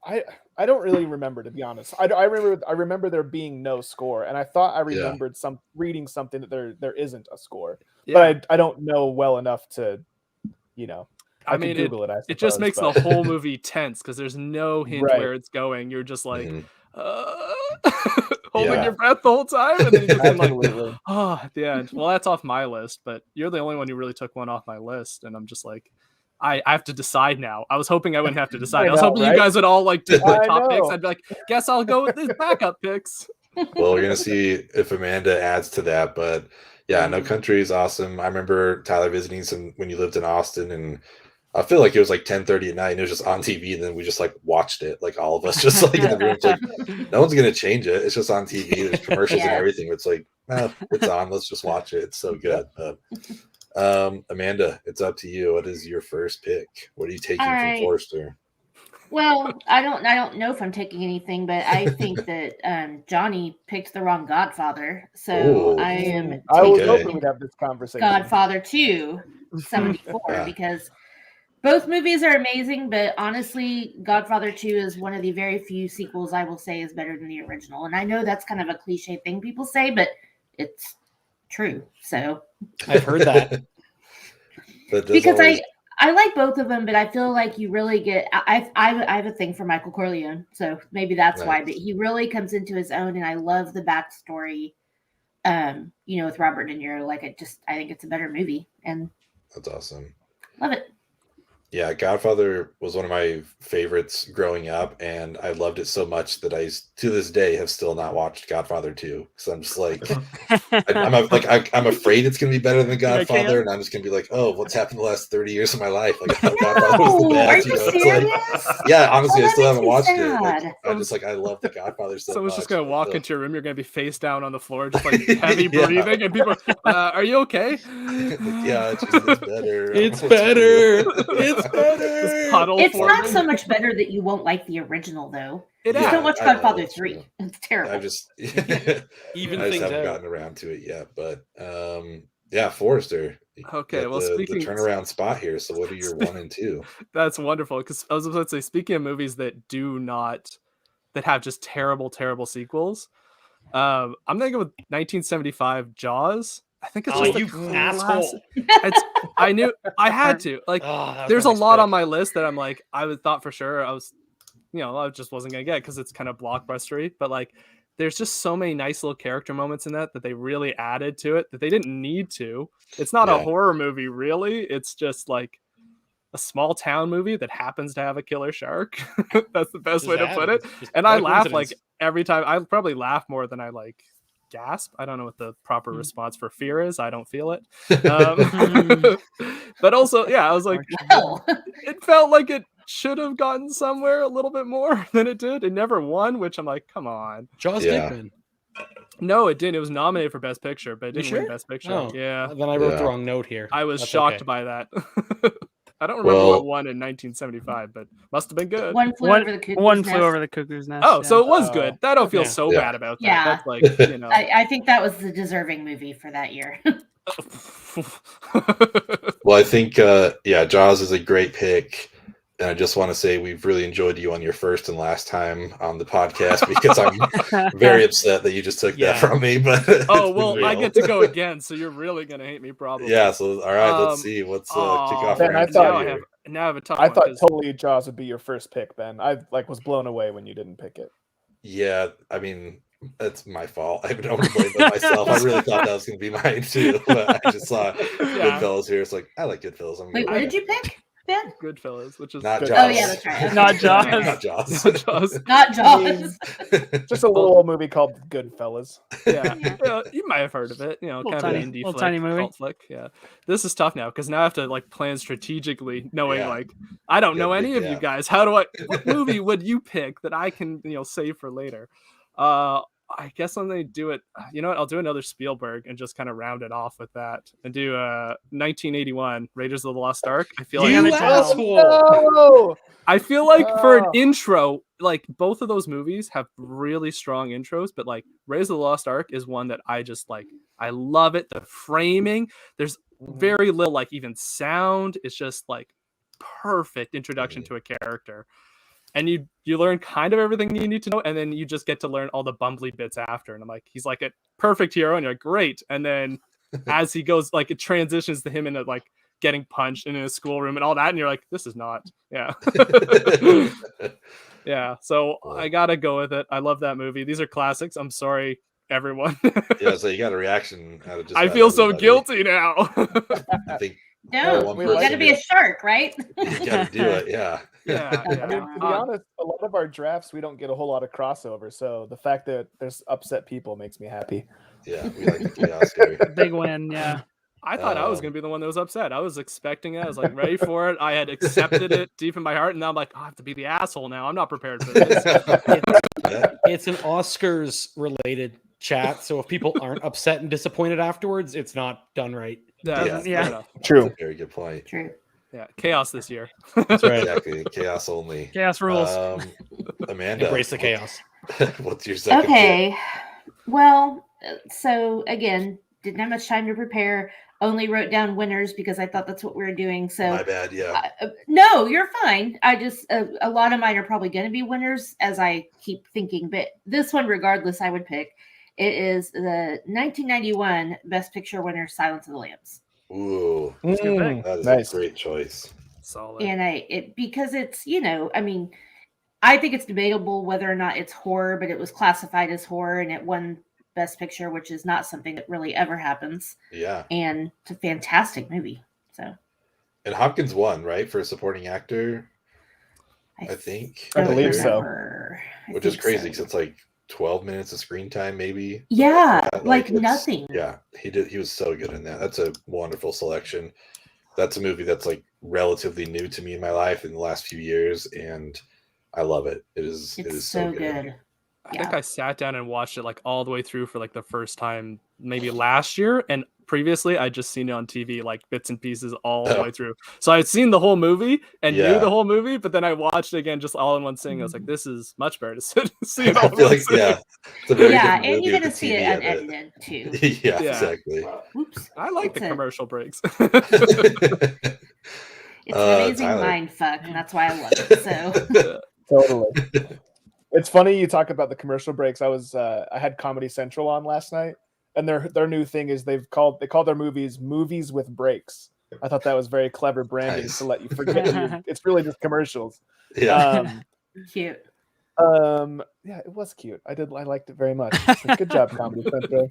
I don't really remember, to be honest. I remember there being no score, and I thought I remembered reading something that there isn't a score, but I don't know well enough to, I mean, could Google it. It just makes the whole movie tense because there's no hint where it's going. You're just like holding your breath the whole time, and then you just like, at the end. Well, that's off my list, but you're the only one who really took one off my list, and I'm just like, I have to decide now. I was hoping I wouldn't have to decide. I was hoping you guys would all like do my top picks. I'd be like, guess I'll go with these backup picks. Well, we're gonna see if Amanda adds to that, but yeah, No Country is awesome. I remember Tyler visiting some when you lived in Austin, and I feel like it was like 10:30 at night, and it was just on TV, and then we just like watched it, like all of us, just like in the room. It's like no one's gonna change it. It's just on TV. There's commercials and everything. It's like, it's on. Let's just watch it. It's so good. Amanda, it's up to you. What is your first pick? What are you taking from Forrester? Well, I don't know if I'm taking anything, but I think that Johnny picked the wrong Godfather. So I was hoping we'd have this conversation. Godfather 2, 74, because both movies are amazing, but honestly, Godfather 2 is one of the very few sequels I will say is better than the original. And I know that's kind of a cliche thing people say, but it's true. So I've heard that. Because I like both of them, but I feel like you really get. I have a thing for Michael Corleone, so maybe that's why. But he really comes into his own, and I love the backstory. With Robert De Niro, I think it's a better movie, and that's awesome. Love it. Yeah, Godfather was one of my favorites growing up, and I loved it so much that I, to this day, have still not watched Godfather 2. Because I'm just like, I'm afraid it's going to be better than Godfather, and I'm just going to be like, oh, what's happened the last 30 years of my life? Like, Godfather was the best. Are you serious? Like, yeah, honestly, I still haven't watched it. Like, I'm just like, I love the Godfather so much. Someone's just going to walk into your room, you're going to be face down on the floor, just like heavy breathing, and people are, are you okay? Yeah, it's better. It's better. It's better. It's not so much better that you won't like the original, though. Don't watch Godfather 3. It's terrible. I just haven't gotten around to it yet. But Forrester. Okay, well, the turnaround spot here. So what are your 1 and 2? That's wonderful, because I was about to say, speaking of movies that have just terrible sequels, I'm thinking with 1975 Jaws. I think it's just you asshole. I knew I had to. Like, there's a lot on my list that I'm like, I thought for sure I was, I just wasn't gonna get because it's kind of blockbustery. But like, there's just so many nice little character moments in that they really added to it that they didn't need to. It's not a horror movie, really. It's just like a small town movie that happens to have a killer shark. That's the best way to put it. And I laugh like every time. I probably laugh more than I like gasp. I don't know what the proper response for fear is. I don't feel it. But also, I was like, it felt like it should have gotten somewhere a little bit more than it did. It never won, which I'm like, come on. Jaws did win. No, it didn't. It was nominated for Best Picture, but it didn't win Best Picture. Oh, yeah. Then I wrote the wrong note here. I was shocked by that. I don't remember what won in 1975, but must have been good. One flew over the cuckoo's nest. Oh, so it was good. I don't feel so bad about that. Yeah. That's like, I think that was the deserving movie for that year. Well, I think Jaws is a great pick. And I just want to say we've really enjoyed you on your first and last time on the podcast, because I'm very upset that you just took that from me. But I get to go again, so you're really gonna hate me, probably. Yeah. So all right, let's see. Let's kick off. Ben, I have a tough one. I thought totally Jaws would be your first pick, Ben. I was blown away when you didn't pick it. Yeah, I mean, that's my fault. I don't blame myself. I really thought that was going to be mine too, but I just saw Goodfellas here. It's like, I like Goodfellas. Wait, what did you pick, Ben? Goodfellas, which is not Jaws. Oh yeah, that's right. Not Jaws. Not Jaws. Not Jaws. Just a little movie called Goodfellas. Yeah. You might have heard of it. Kind of an indie flick, tiny movie. cult flick. Yeah. This is tough now because now I have to like plan strategically, knowing like I don't know any of you guys. What movie would you pick that I can save for later? I guess I'm gonna do it. You know what? I'll do another Spielberg and just kind of round it off with that, and do 1981 Raiders of the Lost Ark. I feel like asshole. I feel like for an intro, like both of those movies have really strong intros, but like Raiders of the Lost Ark is one that I just like. I love it. The framing, there's very little like even sound. It's just like perfect introduction to a character. And you learn kind of everything you need to know, and then you just get to learn all the bumbly bits after. And I'm like, he's like a perfect hero, and you're like, great. And then as he goes, like it transitions to him in a, like getting punched in a schoolroom and all that, and you're like, this is not, yeah. Yeah, so I gotta go with it. I love that movie. These are classics. I'm sorry, everyone. Yeah, so you got a reaction out of just I about feel so everybody. guilty now. I think No, one you got to person be a shark, right? you got to do it. Yeah. Yeah, I mean, to be honest, a lot of our drafts we don't get a whole lot of crossover. So the fact that there's upset people makes me happy. Yeah, we like the chaos here. Big win, yeah. I thought I was gonna be the one that was upset. I was expecting it. I was like ready for it. I had accepted it deep in my heart, and now I'm like, oh, I have to be the asshole now. I'm not prepared for this. It's an Oscars related chat, so if people aren't upset and disappointed afterwards, it's not done right. Yeah, Yeah. fair enough. True. That's a very good point. True. Yeah, chaos this year. That's right. Exactly. Chaos only. Chaos rules. Amanda, Embrace the chaos. what's your second pick? Okay. Well, so again, didn't have much time to prepare. Only wrote down winners because I thought that's what we were doing. So My bad. Yeah. no, you're fine. I just a lot of mine are probably going to be winners as I keep thinking, but this one, regardless, I would pick. It is the 1991 Best Picture winner, Silence of the Lambs, Ooh, good that is Nice. a great choice. Solid. and because it's I mean, I think it's debatable whether or not it's horror, but it was classified as horror and it won Best Picture, which is not something that really ever happens. Yeah. And it's a fantastic movie. So And Hopkins won, right, for a supporting actor, I think. I that believe year, so. Which is crazy because it's like 12 minutes of screen time, maybe. Yeah, Yeah, like it's- nothing. Yeah, he was so good in that. That's a wonderful selection. That's a movie that's like relatively new to me in my life in the last few years, and I love it. It is It's so good. I think I sat down and watched it like all the way through for like the first time maybe last year, and previously I'd just seen it on TV like bits and pieces all the way through. So I'd seen the whole movie and knew Yeah. the whole movie, but then I watched it again just all in one sitting. I was like, this is much better to see it all I in feel one like sitting. it's a very Yeah, different and movie you with get to the see it TV in unedited too. Yeah, Yeah. exactly. Oops. I like the It's a- commercial breaks. It's an amazing Tyler. mind fuck, and that's why I love it. So Totally. It's funny you talk about the commercial breaks. I had Comedy Central on last night, and their new thing is they call their movies with breaks. I thought that was very clever branding Nice. to let you forget it's really just commercials. Yeah. cute. Yeah, it was cute. I liked it very much. So good job, Comedy Central.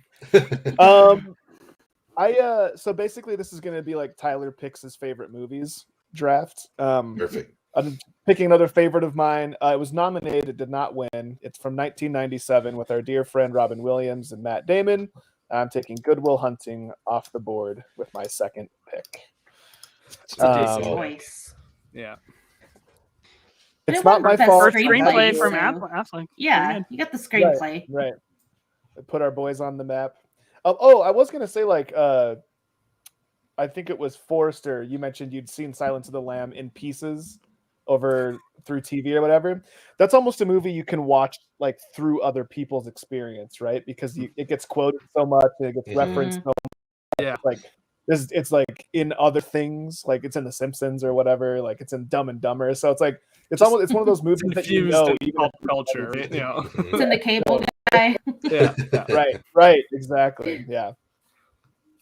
So basically this is gonna be like Tyler picks his favorite movies draft. Perfect. I'm picking another favorite of mine. It was nominated, did not win. It's from 1997 with our dear friend Robin Williams and Matt Damon. I'm taking Good Will Hunting off the board with my second pick. It's a Good decent pick. choice. Yeah. It's It not won my Best fault. First Screenplay, screenplay from so- Affleck. Yeah, you got the screenplay. Right. Put our boys on the map. Oh, I was gonna say like I think it was Forrester. You mentioned you'd seen Silence of the Lamb in pieces over through TV or whatever. That's almost a movie you can watch like through other people's experience, right? Because it gets quoted so much and it gets Mhm. referenced so much. Yeah. Like it's like in other things, like it's in The Simpsons or whatever, like it's in Dumb and Dumber. So it's like it's one of those movies that you Infused know in even pop if- culture, right? You know? It's in the cable guy. Yeah. Right, exactly. Yeah.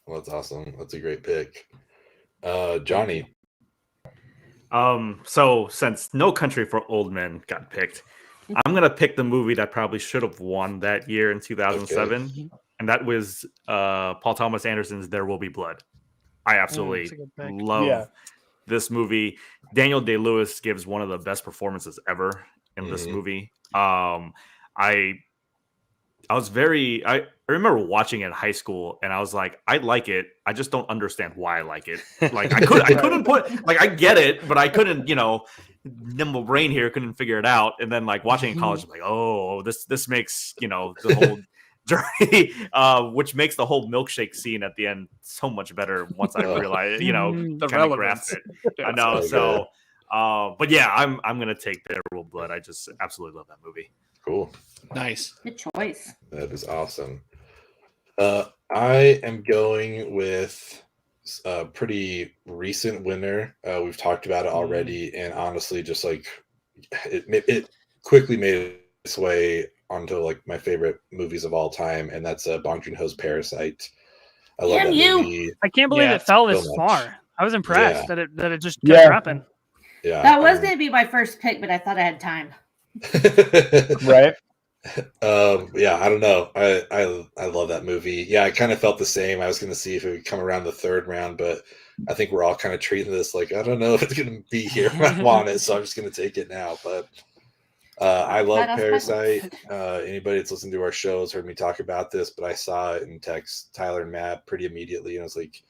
Well, that's awesome. That's a great pick. Johnny. So since No Country for Old Men got picked, I'm gonna pick the movie that probably should have won that year in 2007, and that was Paul Thomas Anderson's There Will Be Blood. I absolutely That's a good pick. love Yeah. this movie. Daniel Day-Lewis gives one of the best performances ever in this Mhm. movie. I remember watching it in high school and I was like, I like it. I just don't understand why I like it. Like I couldn't put, like, I get it, but I couldn't, nimble brain here couldn't figure it out. And then like watching in college, I'm like, oh, this makes, the whole journey, which makes the whole milkshake scene at the end so much better once I realized, The kind of relevance. grasped it. I Yeah. know. So So But yeah, I'm gonna take There Will Be Blood. I just absolutely love that movie. Cool. Nice. Good choice. That is awesome. I am going with a pretty recent winner. We've talked about it already, and honestly, just like it quickly made its way onto like my favorite movies of all time, and that's Bong Joon-ho's Parasite. I love Damn that you. movie. I can't believe Yeah, it fell so this much. far. I was impressed Yeah. that it just kept Yeah. dropping. Yeah, That was going to be my first pick, but I thought I had time. Right? Yeah, I don't know. I love that movie. Yeah, I kind of felt the same. I was going to see if it would come around the third round, but I think we're all kind of treating this like I don't know if it's going to be here when I want it, so I'm just going to take it now. But I love That was my Parasite. Anybody that's listened to our shows heard me talk about this, but I saw it and text Tyler and Matt pretty immediately, and I was like,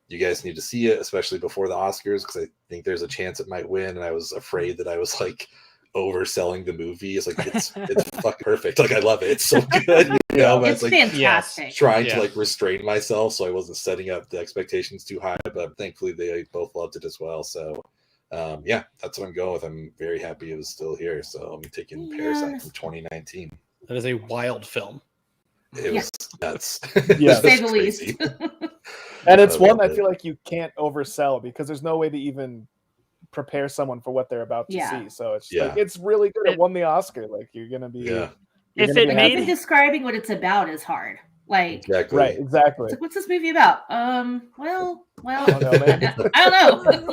"You guys need to see it, especially before the Oscars, because I think there's a chance it might win." And I was afraid that I was like overselling the movie. It's like it's fucking perfect. Like I love it. It's so good. You know, but It's like fantastic. trying Yeah. to like restrain myself so I wasn't setting up the expectations too high. But thankfully they both loved it as well. So yeah, that's what I'm going with. I'm very happy it was still here. So I'm taking Parasite from 2019. That is a wild film. It was nuts. Yeah. To say the least. And it's I one love I it. feel like you can't oversell because there's no way to even prepare someone for what they're about to Yeah. see. So it's Yeah. like it's really good. It won the Oscar. Like you're gonna be Yeah, you're If gonna it be made- Even happy. describing what it's about is hard. Like, exactly. Right, exactly. it's like, what's this movie about? Well, I don't know, man. I don't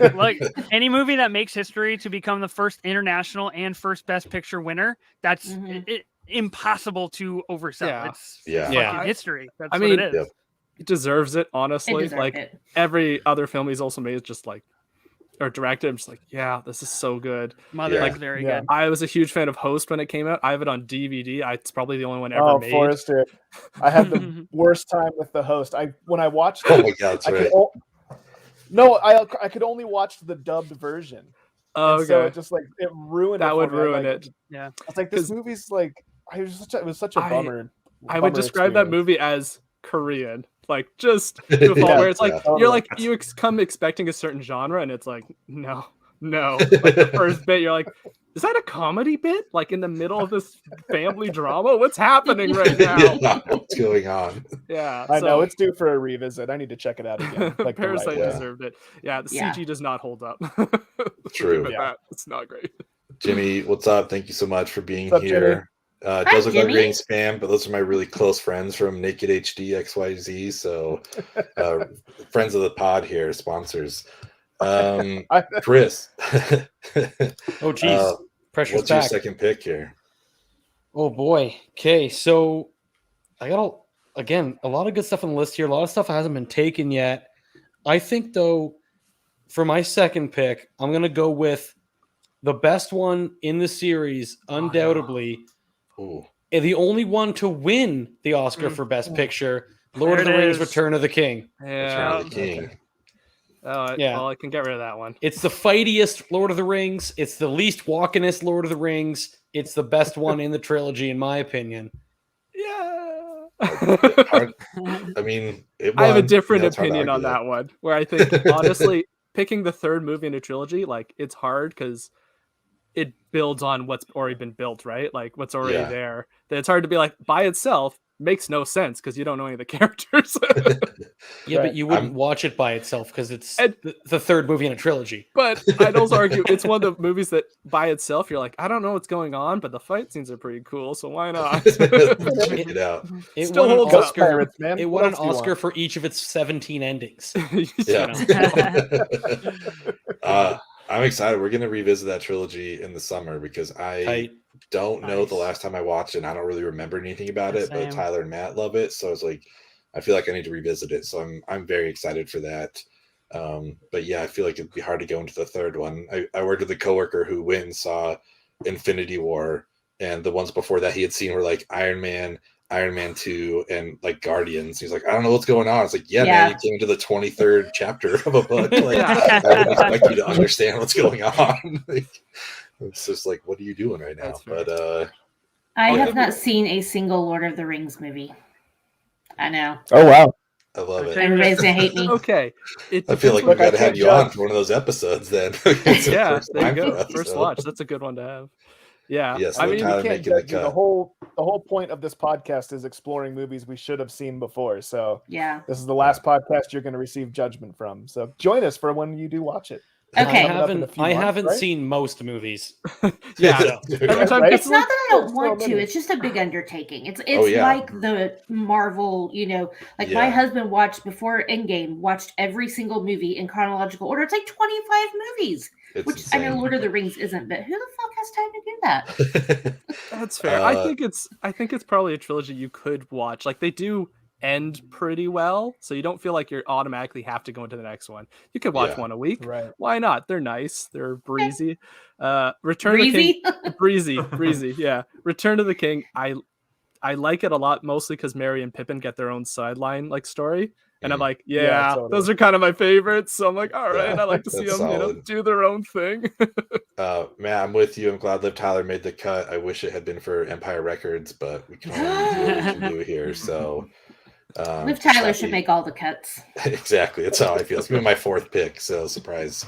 know. Like any movie that makes history to become the first international and first Best Picture winner, that's Mhm. impossible to oversell. Yeah. It's Yeah. fucking Yeah. history. That's I what mean, it is. Yep. It deserves it, It honestly. deserved Like it. every other film he's also made is just like or directed. I'm just like, yeah, this is so good. Mother Yeah. is very Yeah. good. I was a huge fan of Host when it came out. I have it on DVD. It's probably the only one ever Oh, made. Forrester. I had the worst time with the host. When I watched Oh it, my god, that's I right. could I could only watch the dubbed version. Oh, And so okay. it just like it ruined That it. would for me. ruin Like, it. Yeah. I was like, this 'Cause movie's like it was such a I- bummer. I would bummer describe that experience. movie as Korean. Like just to a fault Yeah, where it's like yeah. you're Totally. like you come expecting a certain genre and it's like no. Like the first bit you're like, is that a comedy bit? Like in the middle of this family drama? What's happening right now? Yeah, what's going on? Yeah. I know so it's due for a revisit. I need to check it out again. Like the right Parasite way. deserved it. Yeah, the Yeah. CG does not hold up. True. But Yeah. that, it's not great. Jimmy, what's up? Thank you so much for being What's up, here. Hi, Does look like Jimmy. we're getting spam, but those are my really close friends from Naked HD XYZ. So, friends of the pod here, sponsors. Chris, Oh, geez. Pressure's what's your back. second pick here? Oh boy. Okay, so I got a lot of good stuff on the list here. A lot of stuff hasn't been taken yet. I think though, for my second pick, I'm gonna go with the best one in the series, undoubtedly, Ooh, and the only one to win the Oscar for Best Picture, Lord of There the it Rings: is. Return of the King. Return Yeah. of the King. Yeah. Well, I can get rid of that one. It's the fightiest Lord of the Rings. It's the least walkingest Lord of the Rings. It's the best one in the trilogy, in my opinion. Yeah. Hard- I mean, it I have a won. different You know, it's hard to opinion on argue that one. Where I think honestly, picking the third movie in a trilogy, like it's hard because it builds on what's already been built, right? Like what's already Yeah. there. That it's hard to be like by itself makes no sense because you don't know any of the characters. Yeah, Right. but you wouldn't watch it by itself because it's And- the third movie in a trilogy. But I'd also argue it's one of the movies that by itself you're like, I don't know what's going on, but the fight scenes are pretty cool, so why not? Check it out. It Still won an holds up. Oscar. Pirates, man. It What won an else do you Oscar want? for each of its 17 endings. Yeah. Yeah. I'm excited. We're going to revisit that trilogy in the summer because I Tight. don't know the Nice. last time I watched it. And I don't really remember anything about it, Same. but Tyler and Matt love it. So I was like, I feel like I need to revisit it. So I'm very excited for that. But yeah, I feel like it'd be hard to go into the third one. I worked with a coworker who went and saw Infinity War, and the ones before that he had seen were like Iron Man 2, and like Guardians. He's like, I don't know what's going on. It's like, yeah, man, you came to the 23rd chapter of a book. Like, I wouldn't expect you to understand what's going on. Like, it's just like, what are you doing right now? That's fair. But I Okay. have not seen a single Lord of the Rings movie. I know. Oh wow. I love it. Everybody's gonna hate me. Okay. I feel like Look, we've I got to have can't you on judge. for one of those episodes then. It's the Yeah, first there you time for go. us, First so. watch. That's a good one to have. Yeah. Yes, I no, mean, Tyler we can't making the judge you. cut. The whole point of this podcast is exploring movies we should have seen before. So Yeah. this is the last podcast you're going to receive judgment from. So join us for when you do watch it. Okay. I haven't seen most movies. yeah. So- Every time Right? It's not that I don't So want to. many. It's just a big undertaking. It's Oh, yeah. like the Marvel, like my Yeah. husband watched before Endgame, watched every single movie in chronological order. It's like 25 movies, It's which I know insane. Lord of the Rings isn't, but who the fuck has time to do that? That's fair. I think it's probably a trilogy you could watch. Like they do end pretty well, so you don't feel like you automatically have to go into the next one. You could watch Yeah. one a week. Right. Why not? They're nice. They're breezy. Return of the King, Breezy? breezy. Yeah. Return of the King. I like it a lot, mostly because Merry and Pippin get their own sideline like story. And I'm Mhm. like, Yeah, yeah, totally. those are kind of my favorites. So I'm like, all right, Yeah, I like to see that's them, solid. do their own thing. Matt, I'm with you. I'm glad Liv Tyler made the cut. I wish it had been for Empire Records, but we can only do what we can do here. So Liv Tyler happy- should make all the cuts. Exactly. That's how I feel. It's gonna be my fourth pick, so surprise.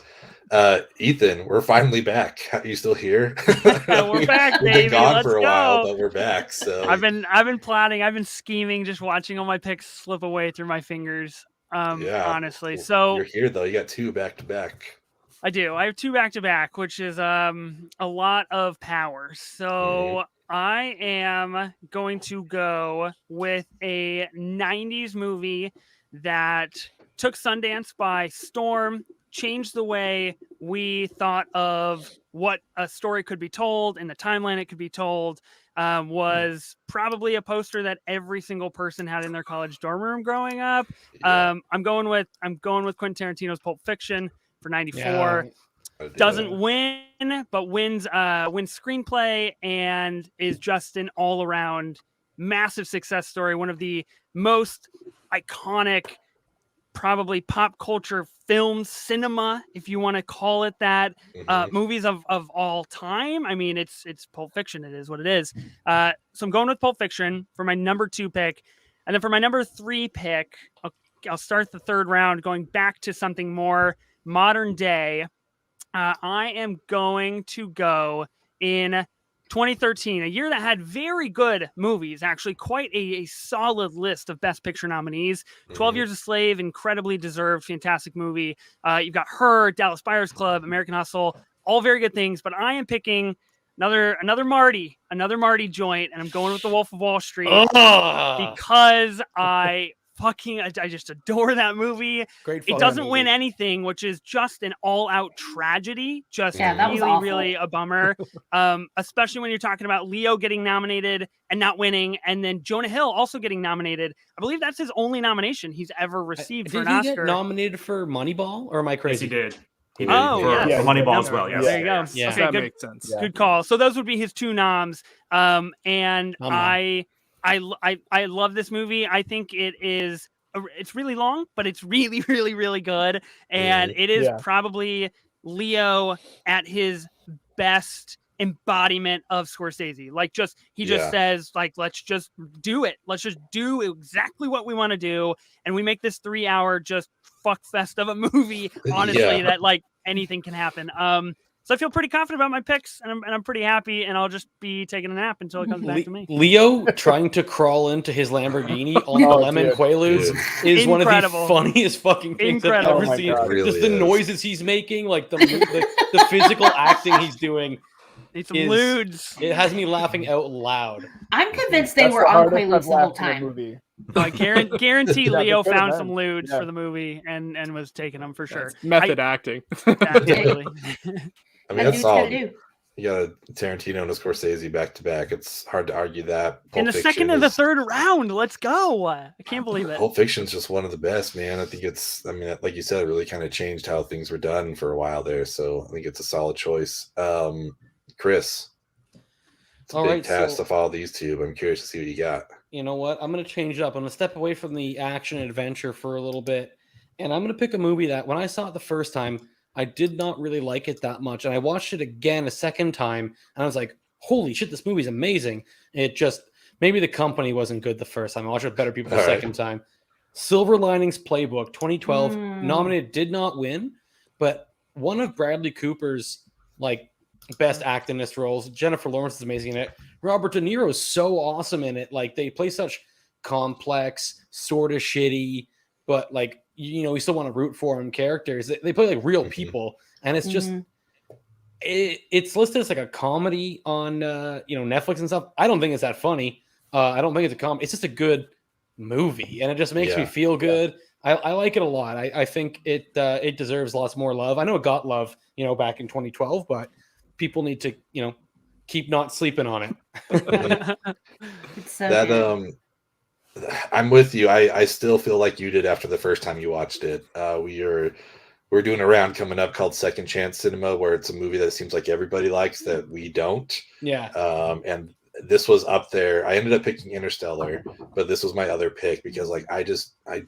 Ethan, we're finally back. Are you still here? We're back, We've baby. been gone Let's for a while, go. but we're back. So I've been plotting, I've been scheming, just watching all my picks slip away through my fingers. Honestly. So you're here though. You got two back to back. I do. I have two back to back, which is a lot of power. So I am going to go with a 90s movie that took Sundance by storm, changed the way we thought of what a story could be told and the timeline it could be told. Was probably a poster that every single person had in their college dorm room growing up. Yeah, I'm going with Quentin Tarantino's Pulp Fiction for 94. Yeah. I do. Doesn't win, but wins screenplay and is just an all around massive success story. One of the most iconic, probably pop culture film cinema, if you want to call it that, Mhm. movies of all time. I mean, it's Pulp Fiction. It is what it is. So I'm going with Pulp Fiction for my number 2 pick. And then for my number 3 pick, I'll start the third round going back to something more modern day. I am going to go in 2013, a year that had very good movies, actually quite a solid list of Best Picture nominees. 12 Mhm. Years a Slave, incredibly deserved, fantastic movie. You've got Her, Dallas Buyers Club, American Hustle, all very good things, but I am picking another Marty joint, and I'm going with The Wolf of Wall Street because I just adore that movie. Great. It fucking doesn't movie. win anything, which is just an all-out tragedy. Just Yeah, that was really, awful. really a bummer. Especially when you're talking about Leo getting nominated and not winning, and then Jonah Hill also getting nominated. I believe that's his only nomination he's ever received for Did an he Oscar. get nominated for Moneyball, or am I Yes, crazy? he did. He Oh, did for, yeah. for Moneyball Yep. as well. Yes. There you go. Yeah. Okay, that good. makes sense. Yeah. Good call. So those would be his 2 noms. And Come on. I love this movie. I think it is. It's really long, but it's really, really, really good. And it is Yeah. probably Leo at his best embodiment of Scorsese. Like he just Yeah. says, like, let's just do it. Let's just do exactly what we want to do. And we make this 3-hour just fuck fest of a movie. Honestly, Yeah. that like anything can happen. So I feel pretty confident about my picks, and I'm pretty happy, and I'll just be taking a nap until it comes back to me. Leo trying to crawl into his Lamborghini on the Oh, lemon dude. Quaaludes is one of Incredible. the funniest fucking things I've Incredible. ever Oh my seen. God. It really Just the is. noises he's making, like the physical acting he's doing, Need some is- lewds. it has me laughing out loud. I'm convinced they That's were the on hardest I've Quaaludes the whole laughed in a time. movie. I guarantee Yeah, they Leo could've found been. some lewds Yeah. for the movie and was taking them for sure. That's method acting. Absolutely. I mean, Gotta that's do what all. you gotta do. You got a Tarantino and a Scorsese back to back. It's hard to argue that. In Pulp the Fiction second of the is- third round, let's go. I can't believe it. Pulp Fiction's just one of the best, man. I think it's, I mean, like you said, it really kind of changed how things were done for a while there. So I think it's a solid choice. Chris, it's a All big right, task so- to follow these two, but I'm curious to see what you got. You know what? I'm going to change it up. I'm going to step away from the action adventure for a little bit. And I'm going to pick a movie that when I saw it the first time, I did not really like it that much. And I watched it again a second time. And I was like, holy shit, this movie's amazing. It just, maybe the company wasn't good the first time. I watched it with better people the All right. second time. Silver Linings Playbook 2012 Mm. nominated, did not win, but one of Bradley Cooper's like best actingist roles. Jennifer Lawrence is amazing in it. Robert De Niro is so awesome in it. Like they play such complex, sort of shitty, but like you still want to root for them characters. They play like real people, and it's just it's listed as like a comedy on Netflix and stuff. I don't think it's that funny. I don't think it's a comedy. It's just a good movie, and it just makes me feel good. I like it a lot. I think it deserves lots more love. I know it got love, back in 2012, but people need to, keep not sleeping on it. It's so That good. I'm with you. I still feel like you did after the first time you watched it. We're doing a round coming up called Second Chance Cinema, where it's a movie that seems like everybody likes that we don't. Yeah. And this was up there. I ended up picking Interstellar, but this was my other pick because like I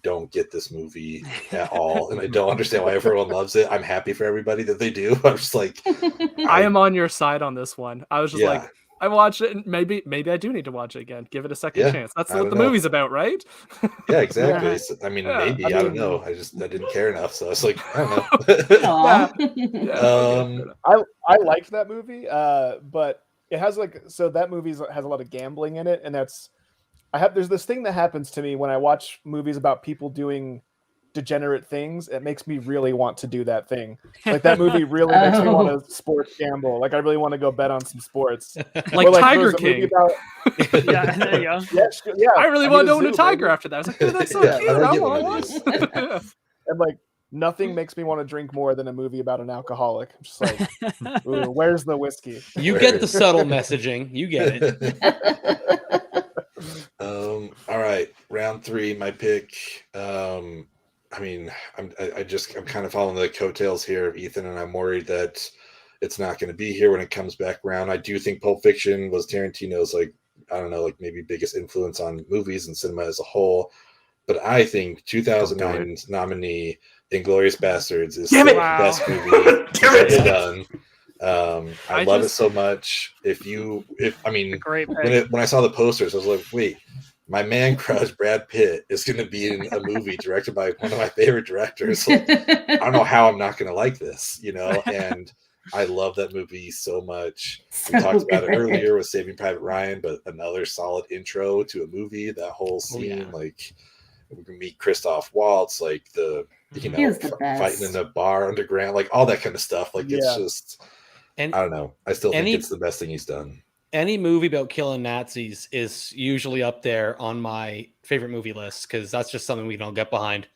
don't get this movie at all, and I don't understand why everyone loves it. I'm happy for everybody that they do. I'm just like, I am on your side on this one. I was just like, yeah. I watched it, and maybe I do need to watch it again. Give it a second Yeah, chance. That's I what don't the know. movie's about, right? Yeah, exactly. Yeah. So, I mean, Yeah, maybe I I don't mean- know. I didn't care enough, so I was like, I don't know. Aw. Yeah, okay, fair enough. I liked that movie, but it has that movie has a lot of gambling in it, and there's this thing that happens to me when I watch movies about people doing degenerate things. It makes me really want to do that thing. Like that movie really makes me want to sports gamble. Like I really want to go bet on some sports. Like Or, Tiger there's a movie King. about- Yeah, there you go. yeah. I really need want to own zoo, a tiger baby. after that. I was like, dude, that's so Yeah, I cute. might I get want one of one. these. And like nothing makes me want to drink more than a movie about an alcoholic. I'm just like, ooh, where's the whiskey? You get the subtle messaging. You get it. All right, round 3, my pick. I mean, I'm kind of following the coattails here of Ethan, and I'm worried that it's not going to be here when it comes back around. I do think Pulp Fiction was Tarantino's maybe biggest influence on movies and cinema as a whole. But I think 2009's nominee, Inglourious Bastards, is Damn still it! the best Wow. movie Damn it! ever done. I love it just- so much. Great when pick. I saw the posters, I was like, wait, my man crush Brad Pitt is going to be in a movie directed by one of my favorite directors. Like, I don't know how I'm not going to like this, and I love that movie so much. We talked about it earlier with Saving Private Ryan, but another solid intro to a movie. That whole scene, like we can meet Christoph Waltz, like He is the best. fighting in a bar underground, like all that kind of stuff. Like it's just, And I don't know. I still think any- it's the best thing he's done. any movie about killing Nazis is usually up there on my favorite movie list because that's just something we don't get behind.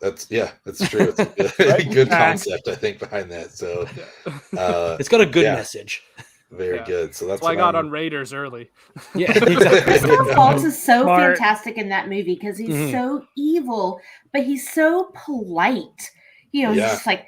That's true. It's a good, good concept, I think, behind that. So It's got a good yeah. message. very Yeah. good. So that's That's why I what got I'm- on Raiders early. Yeah, exactly. Christoph Waltz is so Smart. fantastic in that movie because he's Mhm. so evil, but he's so polite. He's Yeah. just like,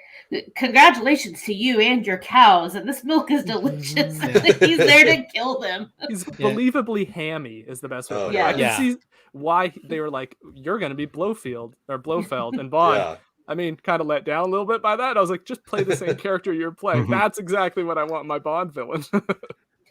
congratulations to you and your cows, and this milk is delicious. Yeah. He's there to kill them. He's Yeah. believably hammy is the best way. to Oh, put it. yeah. I can Yeah. see why they were like, "You're going to be Blofeld," and Bond. Yeah. I mean, kind of let down a little bit by that. I was like, just play the same character you're playing. Mhm. That's exactly what I want in my Bond villain.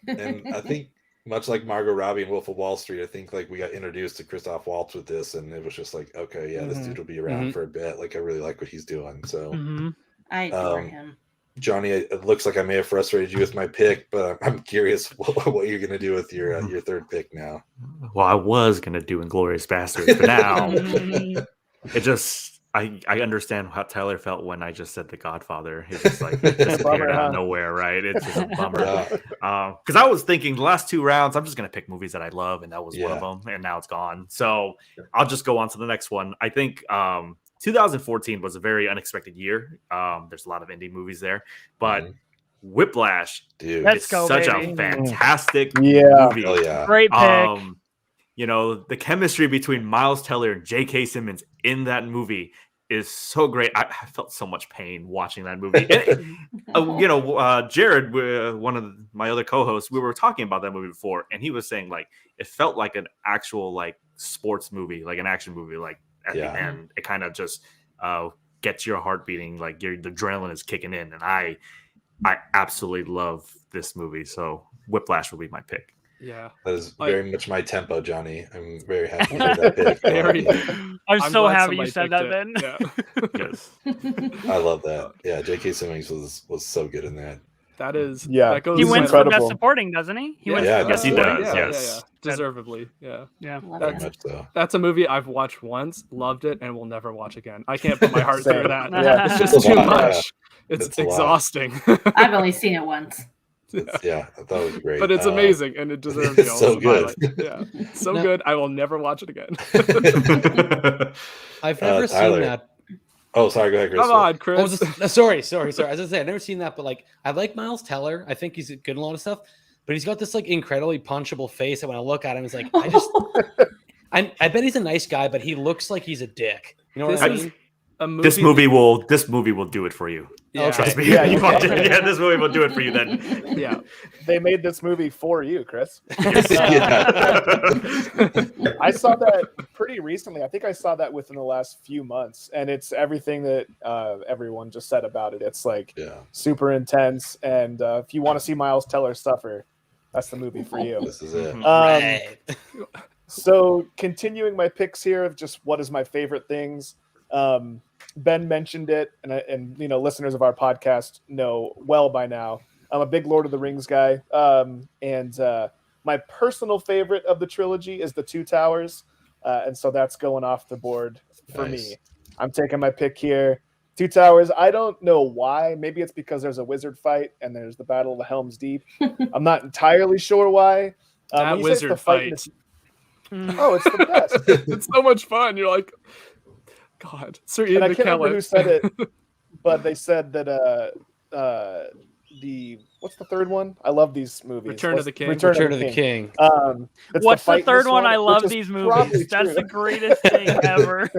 And I think much like Margot Robbie and Wolf of Wall Street, I think like we got introduced to Christoph Waltz with this, and it was just like, okay, yeah, this Mhm. dude will be around Mhm. for a bit. Like I really like what he's doing. So Mhm. I adore Um, him. Johnny, it looks like I may have frustrated you with my pick, but I'm curious what you're going to do with your third pick now. Well, I was gonna do Inglorious Bastards, but now Mhm. it just I understand how Tyler felt when I just said The Godfather. It's just like it just Bummer, appeared out huh? of nowhere, right? It's just a bummer. Yeah. Because I was thinking the last 2 rounds, I'm just gonna pick movies that I love, and that was one of Yeah. them, and now it's gone. So I'll just go on to the next one. I think 2014 was a very unexpected year. There's a lot of indie movies there, but Mhm. Whiplash Dude. Let's is go, such baby. a fantastic Yeah. movie. Hell yeah. Great pick. The chemistry between Miles Teller and J.K. Simmons in that movie is so great. I felt so much pain watching that movie. And, Jared, one of my other co-hosts, we were talking about that movie before, and he was saying like it felt like an actual like sports movie, like an action movie. Like at Yeah. the end, it kind of just gets your heart beating, like the adrenaline is kicking in, and I absolutely love this movie. So Whiplash will be my pick. Yeah. That is I- very much my tempo, Johnny. I'm very happy with that pick. I Very. like it. I'm so glad happy you somebody said picked that, it. Ben. Yeah. Yes. I love that. Yeah, J.K. Simmons was so good in that. That is. Yeah, That goes He He's wins to my- for best incredible. supporting, doesn't he? He Yeah, wins. Yeah. for Yes, he best does. supporting? Yes. Deservedly. Yeah. Yeah. Love Very it. much so. That's a movie I've watched once, loved it, and will never watch again. I can't put my heart Same. through that. Yeah. It's It's just a too lot, yeah. much. It's It's a lot. exhausting. I've only seen it once. Yeah, I thought it was great. But it's amazing and it deserves it's the so All-Star good. highlight. Yeah. So No. good. I will never watch it again. I've never seen Tyler. that. Oh, sorry. Go ahead, Chris. Come on, Oh, Chris. sorry. I was gonna say I've never seen that, but like I like Miles Teller. I think he's good in a lot of stuff, but he's got this like incredibly punchable face. And when I look at him, it's like I bet he's a nice guy, but he looks like he's a dick. You know what This I is mean? a movie. This movie will do it for you. Yeah. Trust me. Yeah, You you watch can. it. Yeah, this movie will do it for you then. Yeah. They made this movie for you, Chris. Yeah. I saw that pretty recently. I think I saw that within the last few months, and it's everything that everyone just said about it. It's like Yeah, super intense, and if you want to see Miles Teller suffer, that's the movie for you. this is it. Right. So continuing my picks here of just what is my favorite things. Ben mentioned it, and you know, listeners of our podcast know well by now. I'm a big Lord of the Rings guy, and my personal favorite of the trilogy is the Two Towers, and so that's going off the board for Nice. me. I'm taking my pick here. Two Towers. I don't know why. Maybe it's because there's a wizard fight and there's the Battle of the Helm's Deep. I'm not entirely sure why. That when you say it's the wizard fight in fight. Oh, it's the best. It's so much fun. You're like, God, Sir And Ian I can't remember McKellen. who said it, but they said that the what's the third one? I love these movies. Return of the King. Return of the King. It's What's the fight in third this one? I which love is these probably movies. That's true. the greatest thing ever.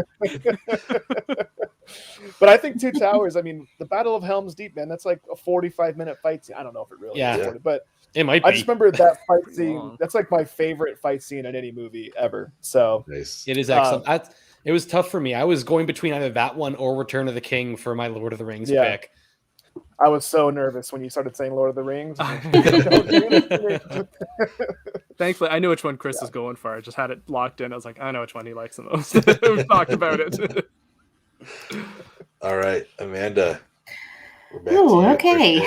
But I think Two Towers. I mean, the Battle of Helm's Deep, man. That's like a 45-minute fight scene. I don't know if it really Yeah. is 40, but It might I be. just remember that fight Pretty scene. long. That's like my favorite fight scene in any movie ever. So Nice. It is excellent. It was tough for me. I was going between either that one or Return of the King for my Lord of the Rings Yeah. pick. I was so nervous when you started saying Lord of the Rings. Thankfully, I knew which one Chris is going for. I just had it locked in. I was like, I know which one he likes the most. We've talked about it. All right, Amanda. We're back Ooh, to you. okay.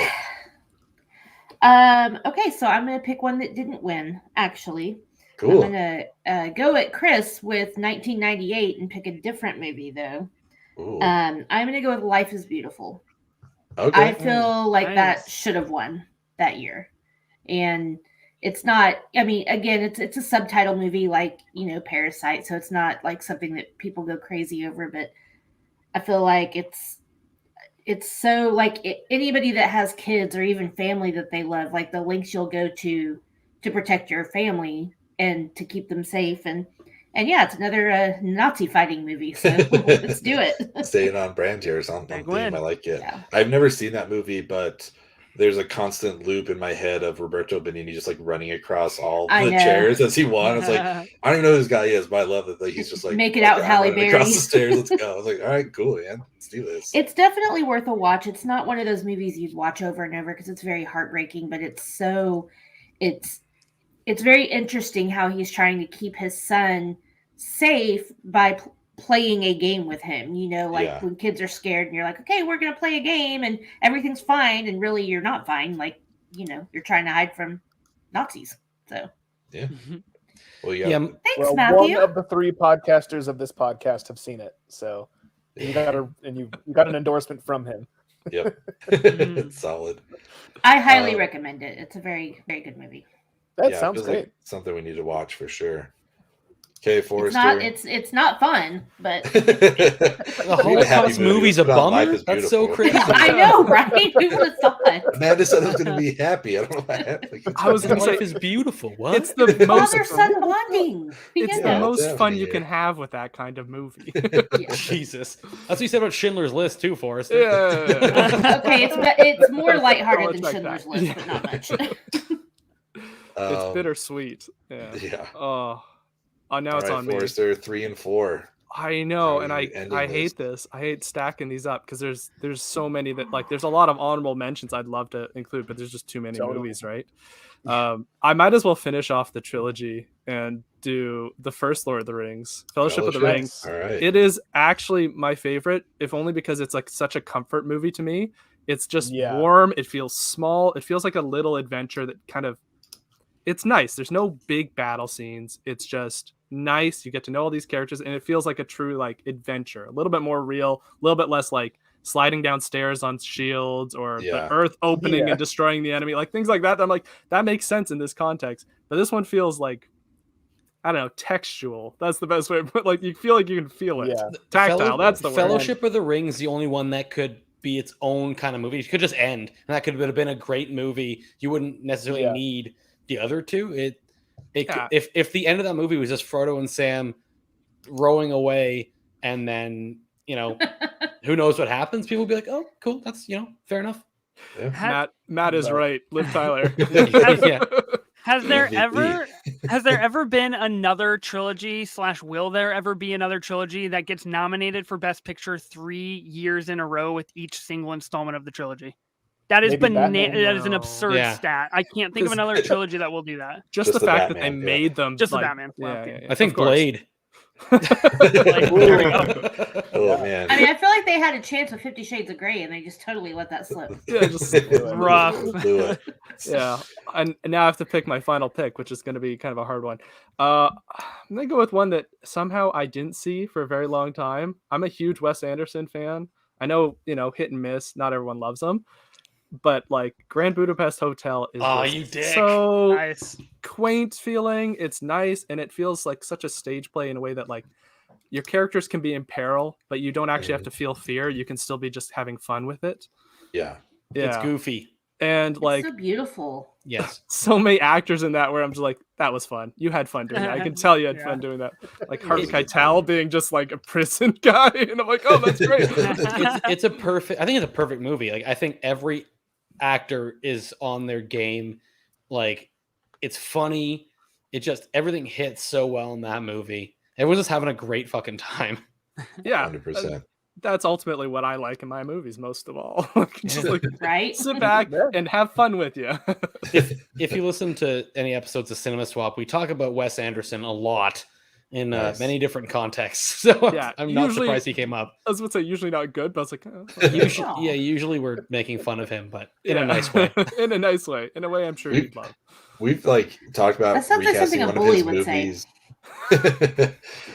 First Okay, so I'm gonna pick one that didn't win. Actually, pick. Cool. I'm gonna go at Chris with 1998 and pick a different movie though. Ooh. I'm gonna go with Life is Beautiful. Okay. I feel like that Nice. should have won that year, and it's not. I mean, again, it's a subtitle movie like Parasite, so it's not like something that people go crazy over. But I feel like it's so like anybody that has kids or even family that they love, like the lengths you'll go to protect your family and to keep them safe, and yeah, it's another Nazi fighting movie, so let's do it. Staying on brand here on Big theme. win. I like it. Yeah. I've never seen that movie, but there's a constant loop in my head of Roberto Benigni just like running across all I the know. chairs as he won. It's like I don't even know who this guy is, but I love that he's just like Make it out with "Okay, I'm Halle running across Berry." the stairs. Let's go. I was like, all right, cool, man. Let's do this. It's definitely worth a watch. It's not one of those movies you'd watch over and over because it's very heartbreaking, but it's very interesting how he's trying to keep his son safe by playing a game with him. Yeah. When kids are scared and you're like, okay, we're going to play a game and everything's fine. And really you're not fine. Like, you're trying to hide from Nazis. So Yeah. Well, yeah. Yeah, thanks, Well, Matthew. one of the three podcasters of this podcast have seen it, so you got an endorsement from him. Yep. Mhm. Solid. I highly uh, recommend it. It's a very, very good movie. That Yeah, sounds feels great. like something we need to watch for sure. Okay, It's Forrester. not it's not fun, but The Holocaust movie's a bummer. That's so crazy. I know, right? Who would have thought? Amanda said I was going to be happy. I don't know what happened. I was gonna say Life is beautiful. What? it's the most Father son bonding. it's You the know. Yeah, most definitely, fun you yeah. can have with that kind of movie. Yeah. Jesus. That's what you said about Schindler's List too, Forrest. Yeah. Okay, it's more Don't lighthearted than expect Schindler's that. List, but not much. It's bittersweet. Yeah. Yeah. Oh, now All it's right, on me. Forrester, 3 and 4. I know, How and are I you ending I this? hate this. I hate stacking these up because there's so many that like there's a lot of honorable mentions I'd love to include, but there's just too many Totally. movies, right? I might as well finish off the trilogy and do the first Lord of the Rings, Fellowship of the Ring. Nice. All right. It is actually my favorite, if only because it's like such a comfort movie to me. It's just Yeah. warm. It feels small. It feels like a little adventure that kind of it's nice. There's no big battle scenes. It's just nice. You get to know all these characters, and it feels like a true like adventure. A little bit more real, a little bit less like sliding down stairs on shields or Yeah. the earth opening Yeah. and destroying the enemy, like things like that. I'm like, that makes sense in this context. But this one feels like, I don't know, textual. That's the best way to put. Like you feel like you can feel it. Yeah. Tactile. That's the word. Fellowship of the Rings, the only one that could be its own kind of movie. It could just end, and that could have been a great movie. You wouldn't necessarily Yeah. need the other two. Yeah. If the end of that movie was just Frodo and Sam rowing away, and then who knows what happens, people would be like, "Oh, cool, that's fair enough." Yeah. Matt is right. Liv Tyler. Yeah. Has there MVP. ever been another trilogy / will there ever be another trilogy that gets nominated for Best Picture 3 years in a row with each single installment of the trilogy? That is Maybe Batman? that is an No. absurd Yeah. stat. I can't think of another trilogy that will do that. Just Just the the fact that they Batman, yeah. made them. Just the like, Batman. Well, Yeah, okay. yeah, yeah, I think of course. Blade. There we go. Oh man. I mean, I feel like they had a chance with 50 Shades of Grey, and they just totally let that slip. Yeah, just Rough. Blew it. yeah. And now I have to pick my final pick, which is going to be kind of a hard one. I'm gonna go with one that somehow I didn't see for a very long time. I'm a huge Wes Anderson fan. I know, hit and miss. Not everyone loves him, but like Grand Budapest Hotel is Oh, just you dick. so Nice. quaint feeling. It's nice, and it feels like such a stage play in a way that like your characters can be in peril, but you don't actually have to feel fear. You can still be just having fun with it. Yeah. Yeah, It's goofy. and It's like so beautiful. Yes. so many actors in that where I'm just like, that was fun. You had fun doing that. I can tell you had Yeah. fun doing that. Like It Harvey was good Keitel fun. being just like a prison guy, and I'm like, oh, that's great. It's a perfect. I think it's a perfect movie. Like I think every actor is on their game. Like it's funny. It just everything hits so well in that movie. Everyone's just having a great fucking time. Yeah, 100%. that's ultimately what I like in my movies most of all. Just like Right? sit back Yeah. and have fun with you. If you listen to any episodes of Cinema Swap, we talk about Wes Anderson a lot in Nice. many different contexts. So Yeah, I'm not usually- surprised he came up. I was gonna say usually not good, but I was like, oh, Usually we're making fun of him, but in yeah. a nice way. In a nice way. In a way I'm sure you'd love. We've like talked about That sounds like recasting something a one of bully his would say. movies.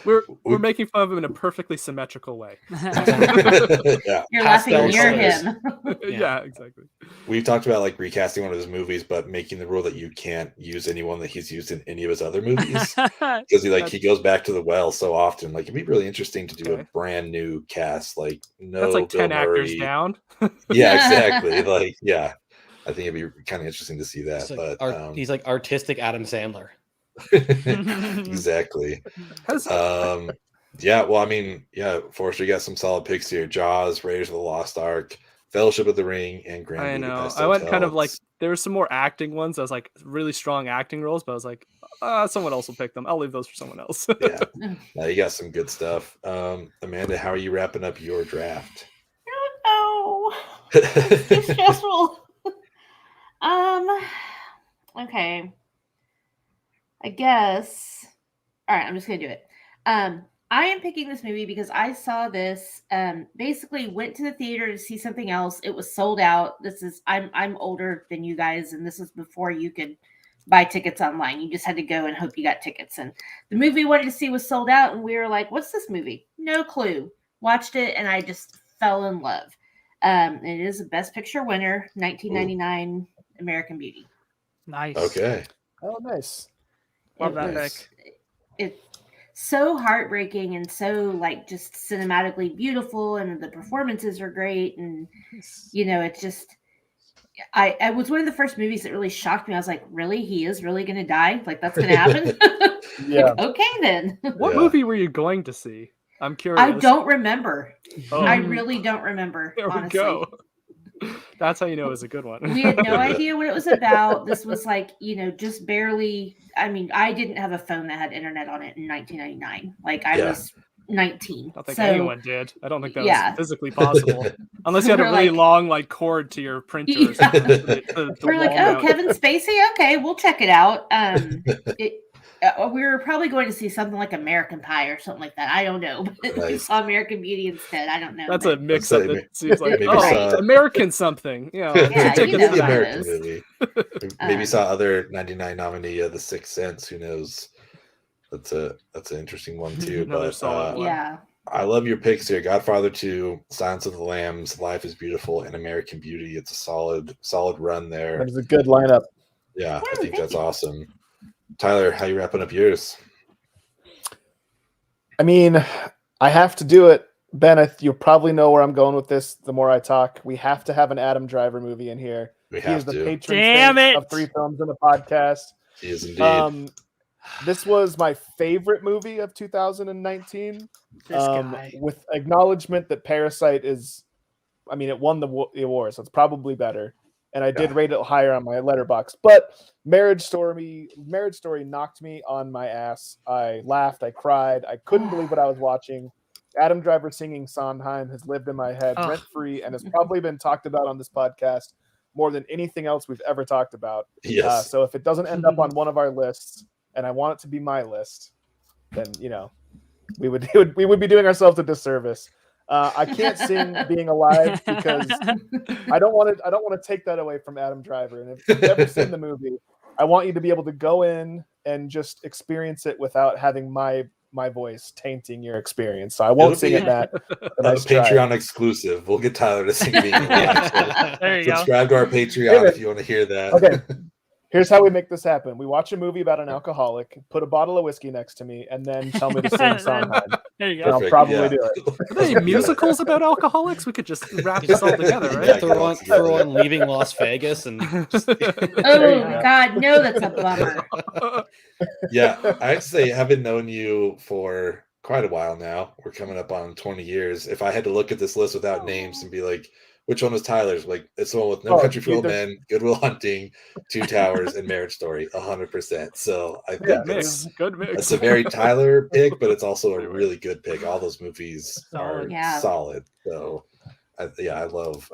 We're making fun of him in a perfectly symmetrical way. Yeah. You're Pastel laughing near colors. him. Yeah, exactly. We've talked about like recasting one of his movies, but making the rule that you can't use anyone that he's used in any of his other movies. Because he goes back to the well so often. Like it'd be really interesting to do Okay. a brand new cast. Like no That's like Bill 10 actors Murray. down. Yeah, exactly. Like yeah. I think it'd be kind of interesting to see that. It's like But he's like artistic Adam Sandler. exactly. Yeah, well, I mean, yeah, Forrester, you got some solid picks here. Jaws, Raiders of the Lost Ark, Fellowship of the Ring, and Grand I know. Budapest I went Hotel. kind of like there were some more acting ones. I was like really strong acting roles, but I was like, someone else will pick them. I'll leave those for someone else. Yeah. Now you got some good stuff. Amanda, how are you wrapping up your draft? Oh, it's too stressful. Okay. I guess. All right, I'm just gonna do it. I am picking this movie because I saw this. Basically, went to the theater to see something else. It was sold out. I'm older than you guys, and this was before you could buy tickets online. You just had to go and hope you got tickets. And the movie we wanted to see was sold out, and we were like, "What's this movie?" No clue. Watched it, and I just fell in love. It is a Best Picture winner, 1999 American Beauty. Nice. Okay. Oh, nice. Love It that Nice. pick. It's so heartbreaking and so like just cinematically beautiful, and the performances are great, and it's just I was one of the first movies that really shocked me. I was like, really? He is really gonna die? Like that's gonna happen? Yeah. Okay then. What Yeah. movie were you going to see? I'm curious. I don't remember. Oh, I really don't remember. there we honestly. go. That's how you know it was a good one. We had no idea what it was about. This was like, just barely. I mean, I didn't have a phone that had internet on it in 1999. Like I Yeah. was 19. I don't think So, anyone did. I don't think that yeah. was physically possible. Unless you had a We're really like- long like cord to your printer or Yeah. something. The We're like, wall oh, mount. Kevin Spacey. Okay, we'll check it out. We were probably going to see something like American Pie or something like that. I don't know, but we Nice. saw American Beauty instead. I don't know. That's but- a mix up that seems like Maybe oh saw- American something. You know, Yeah, take you us know to the how that. it American is. movie. Maybe saw other 99 nominee of The Sixth Sense. Who knows? That's an interesting one too. Another But solid one. Yeah. I love your picks here. Godfather 2, Silence of the Lambs, Life is Beautiful, and American Beauty. It's a solid run there. That is a good lineup. Yeah, I Oh, think thank that's you. awesome. Tyler, how you wrapping up yours? I mean, I have to do it. Ben, you'll probably know where I'm going with this the more I talk. We have to have an Adam Driver movie in here. We He is have the to. patron Damn saint it! of 3 films in the podcast. He is indeed. This was my favorite movie of 2019. This guy. With acknowledgement that Parasite is, I mean, it won the award, so it's probably better. And I did rate it higher on my letterbox. But Marriage Story knocked me on my ass. I laughed, I cried, I couldn't believe what I was watching. Adam Driver singing Sondheim has lived in my head Ugh. rent free and has probably been talked about on this podcast more than anything else we've ever talked about. Yes. So if it doesn't end up on one of our lists, and I want it to be my list, then we would be doing ourselves a disservice. I can't sing Being Alive because I don't want to take that away from Adam Driver. And if you've never seen the movie, I want you to be able to go in and just experience it without having my voice tainting your experience. So I won't It'll sing be it that. a Patreon exclusive. We'll get Tyler to sing Being Alive. So There you go. subscribe to our Patreon if you want to hear that. Okay. Here's how we make this happen. We watch a movie about an alcoholic, put a bottle of whiskey next to me, and then tell me to sing Sondheim. There you And go. I'll Perfect, probably yeah. do it. Are there any musicals about alcoholics? We could just wrap this all together, Yeah, right? Throw on Leaving Las Vegas and just Oh go. God, no, that's a bummer. Yeah, I have to say, having known you for quite a while now, we're coming up on 20 years. If I had to look at this list without names and be like, which one was Tyler's? Like, it's the one with No Country for Old Men, Good Will Hunting, Two Towers, and Marriage Story, 100%. So I think Good mix. that's a very Tyler pick, but it's also a really good pick. All those movies are Solid. Yeah. solid. So, I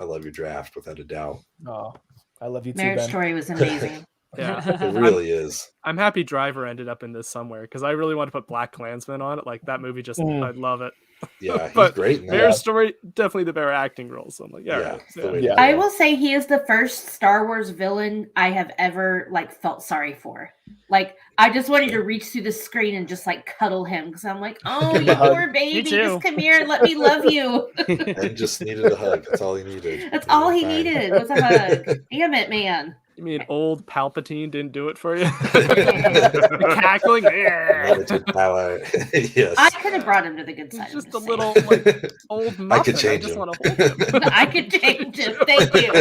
love your draft without a doubt. Oh, I love you too, Marriage Ben. Story was amazing. Yeah. It really is. I'm happy Driver ended up in this somewhere because I really want to put Black Klansman on it. Like that movie, just I love it. Yeah, he's But great in that. Marriage Story, definitely the better acting role. So I'm like, yeah, Yeah, right. the way to Yeah. do I it. will say he is the first Star Wars villain I have ever felt sorry for. Like I just wanted to reach through the screen and just cuddle him because I'm like, oh, you hug. poor baby, too. just come here and let me love you. And just needed a hug. That's all he needed. That's You know, all he fine. needed was a hug. Damn it, man. You mean old Palpatine didn't do it for you? The cackling. Limited power. Yes. I could have brought him to the good side. He's I'm just a saying. little old muffin. I could change just him. want to hold him. I could change him. Thank you.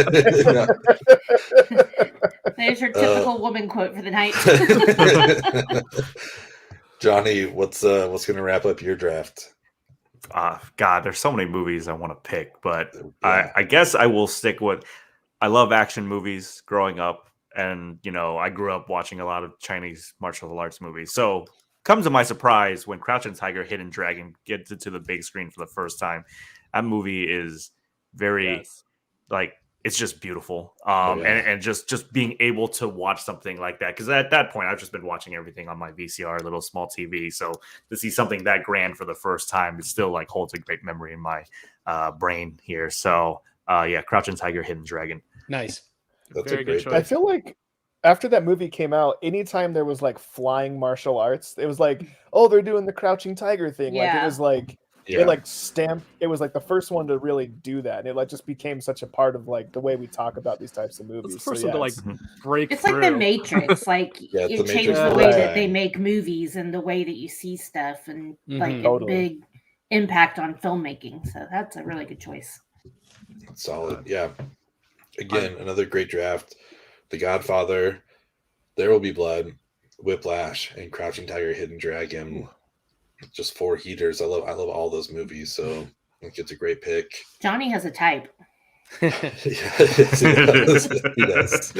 Yeah. There's your typical woman quote for the night. Johnny, what's going to wrap up your draft? God, there's so many movies I want to pick, but Yeah. I guess I will stick with. I love action movies growing up, and I grew up watching a lot of Chinese martial arts movies. So, comes to my surprise when Crouching Tiger, Hidden Dragon gets it to the big screen for the first time. That movie is very it's just beautiful. Yeah. And just being able to watch something like that, because at that point I've just been watching everything on my VCR, little small TV. So to see something that grand for the first time, it still holds a great memory in my brain here. So Crouching Tiger, Hidden Dragon. nice. That's Very a good great choice. I pick. feel like after that movie came out, anytime there was flying martial arts, it was oh, they're doing the Crouching Tiger thing. Yeah. It was Yeah. it stamped. It was the first one to really do that, and it just became such a part of the way we talk about these types of movies. It's the first So, one to it's- break It's through. like the Matrix. Yeah, it's it the changed Matrix the for way that that they time. make movies and the way that you see stuff, and Mhm. a Totally. big impact on filmmaking. So that's a really good choice. Solid. Yeah. Again, another great draft. The Godfather, There Will Be Blood, Whiplash, and Crouching Tiger, Hidden Dragon. Just 4 heaters. I love all those movies. So I think it's a great pick. Johnny has a type. Yes, he does.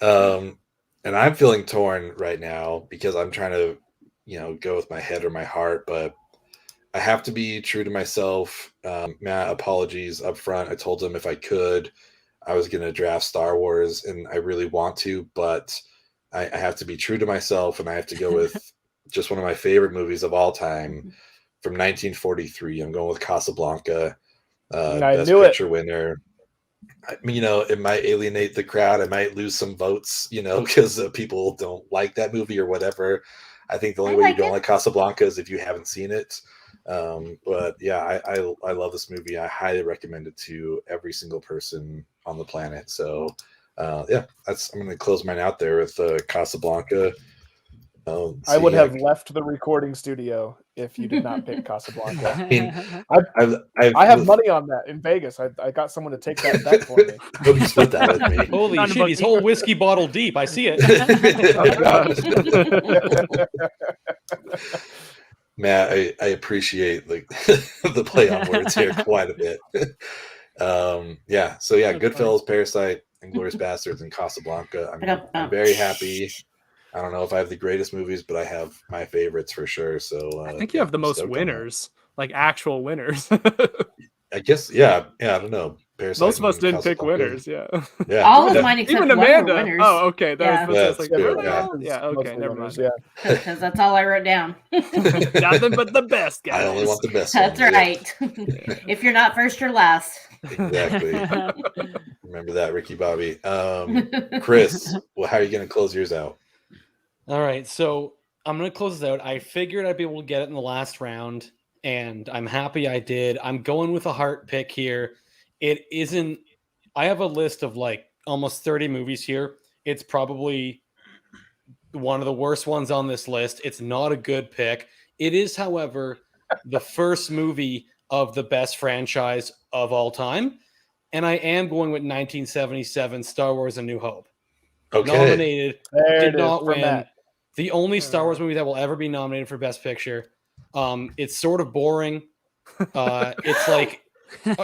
And I'm feeling torn right now because I'm trying to, go with my head or my heart. But I have to be true to myself. Matt, apologies up front. I told him if I could, I was going to draft Star Wars, and I really want to, but I have to be true to myself, and I have to go with just one of my favorite movies of all time from 1943. I'm going with Casablanca, I Best knew it. Picture winner. I mean, it might alienate the crowd. I might lose some votes, because people don't like that movie or whatever. I think the only way you don't like Casablanca is if you haven't seen it. But yeah, I love this movie. I highly recommend it to every single person on the planet. So yeah, I'm going to close mine out there with Casablanca. I would have left the recording studio if you did not pick Casablanca. I mean, I have money on that in Vegas. I got someone to take that bet for me. I hope you split that with me. Holy shit, he's whole whiskey bottle deep. I see it. Matt, I appreciate the play on words here quite a bit. Yeah, so yeah, Goodfellas, Parasite, Inglourious Bastards, and Casablanca. I'm very happy. I don't know if I have the greatest movies, but I have my favorites for sure. So I think you have the most winners, like actual winners. I guess, yeah. I don't know. Parasite, most of us didn't pick winners. Yeah. All of mine except even Amanda. Winners. Oh, okay. That's like, true. Yeah. Okay. Never mind. Yeah. Because that's all I wrote down. Nothing but the best, guys. I only want the best. That's right. If you're not first, you're last. Exactly. Remember that, Ricky Bobby. Chris, well, how are you going to close yours out? All right, so I'm going to close this out. I figured I'd be able to get it in the last round, and I'm happy I did. I'm going with a heart pick here. It isn't – I have a list of like almost 30 movies here. It's probably one of the worst ones on this list. It's not a good pick. It is, however, the first movie of the best franchise of all time, and I am going with 1977 Star Wars A New Hope. Okay. Nominated, did not win. Matt. The only Star Wars movie that will ever be nominated for Best Picture. It's sort of boring. It's like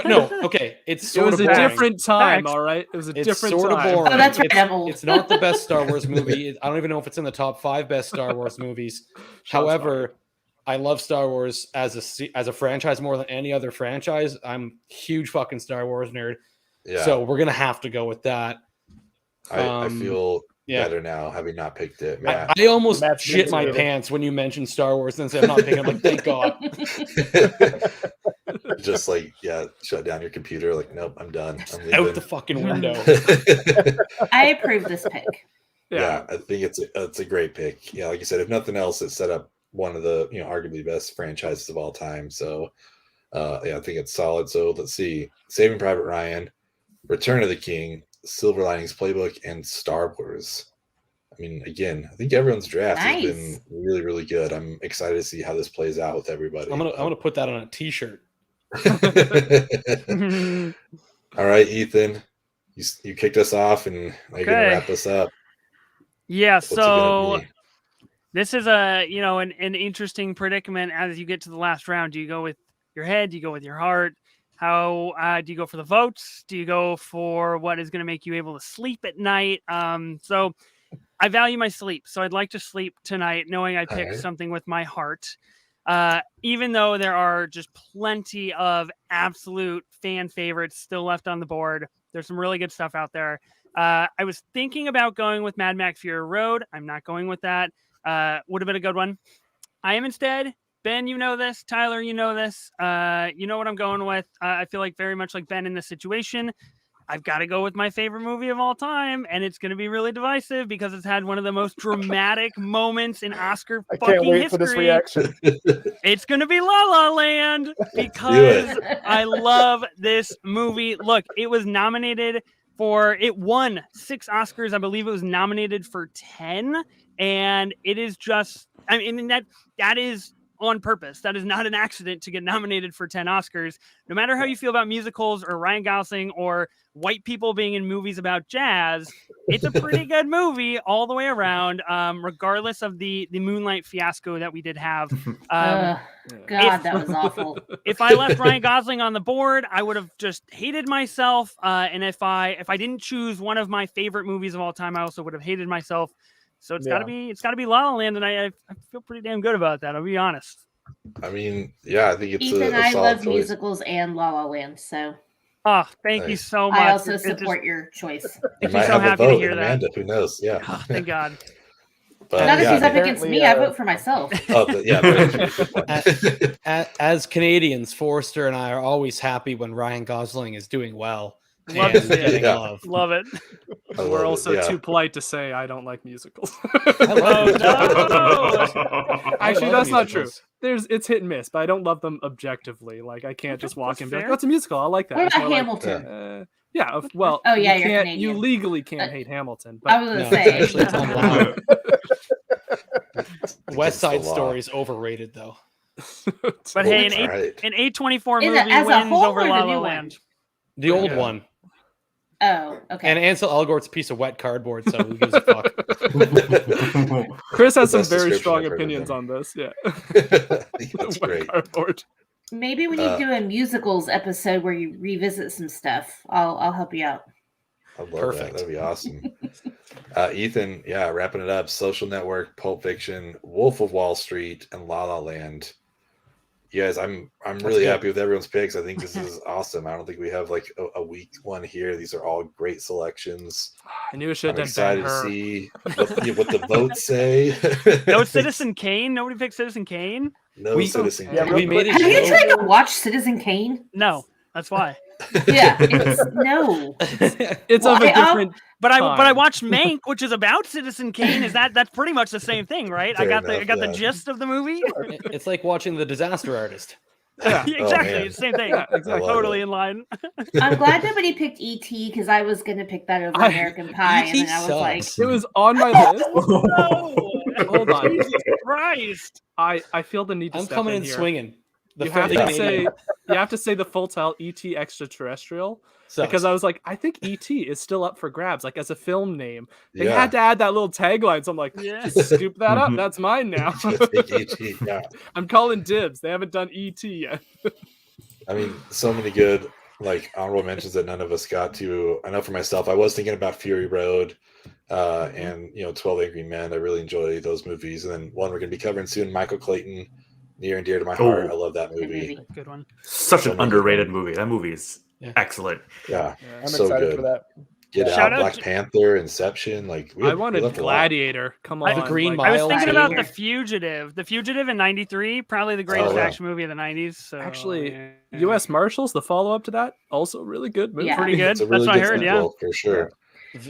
no, okay. It's sort of boring. It was a different time, all right? It was a different sort time. of boring. Oh, that's right. I'm old. It's not the best Star Wars movie. I don't even know if it's in the top 5 best Star Wars movies. However, I love Star Wars as a franchise more than any other franchise. I'm a huge fucking Star Wars nerd. Yeah. So we're gonna have to go with that. I feel better now having not picked it. Matt. I almost shit my pants when you mentioned Star Wars and said I'm not picking. I'm like, thank God. Just shut down your computer. Like, nope, I'm done. I'm leaving. Out the fucking window. I approve this pick. Yeah, I think it's a great pick. Yeah, like you said, if nothing else, it set up one of the arguably best franchises of all time. So, I think it's solid. So let's see: Saving Private Ryan, Return of the King, Silver Linings Playbook, and Star Wars. I mean, again, I think everyone's draft has been really, really good. I'm excited to see how this plays out with everybody. I'm gonna put that on a t-shirt. All right, Ethan, you kicked us off, and you're gonna wrap us up. Yeah. So this is an interesting predicament as you get to the last round. Do you go with your head? Do you go with your heart? How do you go for the votes? Do you go for what is going to make you able to sleep at night? So I value my sleep. So I'd like to sleep tonight knowing I picked something with my heart. Even though there are just plenty of absolute fan favorites still left on the board. There's some really good stuff out there. I was thinking about going with Mad Max Fury Road. I'm not going with that. Would have been a good one. I am instead... Ben, you know this. Tyler, you know this. You know what I'm going with. I feel like very much like Ben in this situation. I've got to go with my favorite movie of all time, and it's going to be really divisive because it's had one of the most dramatic moments in Oscar fucking history. I can't wait for this reaction. It's going to be La La Land because I love this movie. Look, it was nominated it won 6 Oscars. I believe it was nominated for 10, and it is just, I mean, that is on purpose. That is not an accident to get nominated for 10 Oscars. No matter how you feel about musicals or Ryan Gosling or white people being in movies about jazz, it's a pretty good movie all the way around, regardless of the Moonlight fiasco that we did have. God, that was awful. If I left Ryan Gosling on the board, I would have just hated myself. And if I didn't choose one of my favorite movies of all time, I also would have hated myself. So it's gotta be La La Land, and I feel pretty damn good about that. I'll be honest. I mean, yeah, I think it's Ethan, a I solid love choice. musicals and La La Land, so Oh, thank you Nice. so much. I also It just support your choice. You makes me might so have a happy to vote hear in that. Amanda. Who knows? Yeah. Oh, thank God. But Not if yeah, she's I up mean, against apparently, me, I vote for myself. oh, yeah, very true. Good point. As Canadians, Forrester and I are always happy when Ryan Gosling is doing well. Love to and see it. getting Yeah. love. Love it. I love We're it, also yeah. too polite to say I don't like musicals. I love Oh, musicals. no. I Actually, love that's not true. musicals. It's hit and miss, but I don't love them objectively. Like I can't just walk that's in and be like, fair. "That's a musical. I like that." What It's about more like, Hamilton? yeah. Well, Oh, yeah, you you're can't. You Canadian. legally can't hate Hamilton, but I was gonna No, say. actually, it's unallowed. West Against the Side law. Story is overrated, though. But hey, an All right. A24 Is movie it as a wins whole over or the La new La one? Land. The old Yeah. one. Oh, okay. And Ansel Elgort's a piece of wet cardboard, so who gives a fuck? Chris has The some best very description strong I've heard of opinions him. on this. Yeah, That's Wet great. cardboard. Maybe we need to do a musicals episode where you revisit some stuff. I'll help you out. I love Perfect. that. That'd be awesome. Ethan, yeah, wrapping it up. Social Network, Pulp Fiction, Wolf of Wall Street, and La La Land. You guys, I'm really good. happy with everyone's picks. I think this is awesome. I don't think we have like a weak one here. These are all great selections. I knew it should I'm have been Ben excited to Hur. see what the votes say. No Citizen Kane. Nobody picked Citizen Kane. No We- Citizen Yeah, Kane. we made it Have you joke. tried to watch Citizen Kane? No, that's why. Yeah, it's no. It's of Why, a different. But I Time. watched Mank, which is about Citizen Kane. That's pretty much the same thing, right? I Fair got enough, the yeah. gist of the movie. It's like watching The Disaster Artist. Yeah. Exactly, man. it's the same thing. Yeah, exactly. Totally it. in line. I'm glad nobody picked E.T. because I was gonna pick that over I- American Pie, and E.T. then I was like, sucks. It was on my list. No, Hold on. Jesus Christ! I feel the need to I'm step coming in in here. swinging. The You have friendly to Canadian say you have to say the full title ET Extraterrestrial sucks. because I was like I think ET is still up for grabs like as a film name. They Yeah. had to add that little tagline, so I'm like, Yeah. just scoop that up. That's mine now. Take E.T., yeah. I'm calling dibs. They haven't done ET yet. I mean, so many good like honorable mentions that none of us got to. I know for myself, I was thinking about Fury Road and 12 Angry Men. I really enjoy those movies. And then one we're going to be covering soon, Michael Clayton, near and dear to my heart. I love that good movie. movie. Good one. Such So an many underrated good movie. That movie is Yeah. excellent. Yeah, I'm so excited good. for that. Get Shout Out, out Black to- Panther, Inception. Like we I wanted left a lot. Gladiator. Come on, The Green I was Mile thinking too. about The Fugitive. The Fugitive in '93, probably the greatest yeah. action movie of the '90s. So, Actually, yeah. U.S. Marshals, the follow-up to that, also really good movie. Yeah. Pretty good. It's a really That's what I good heard. Yeah. sequel, for sure.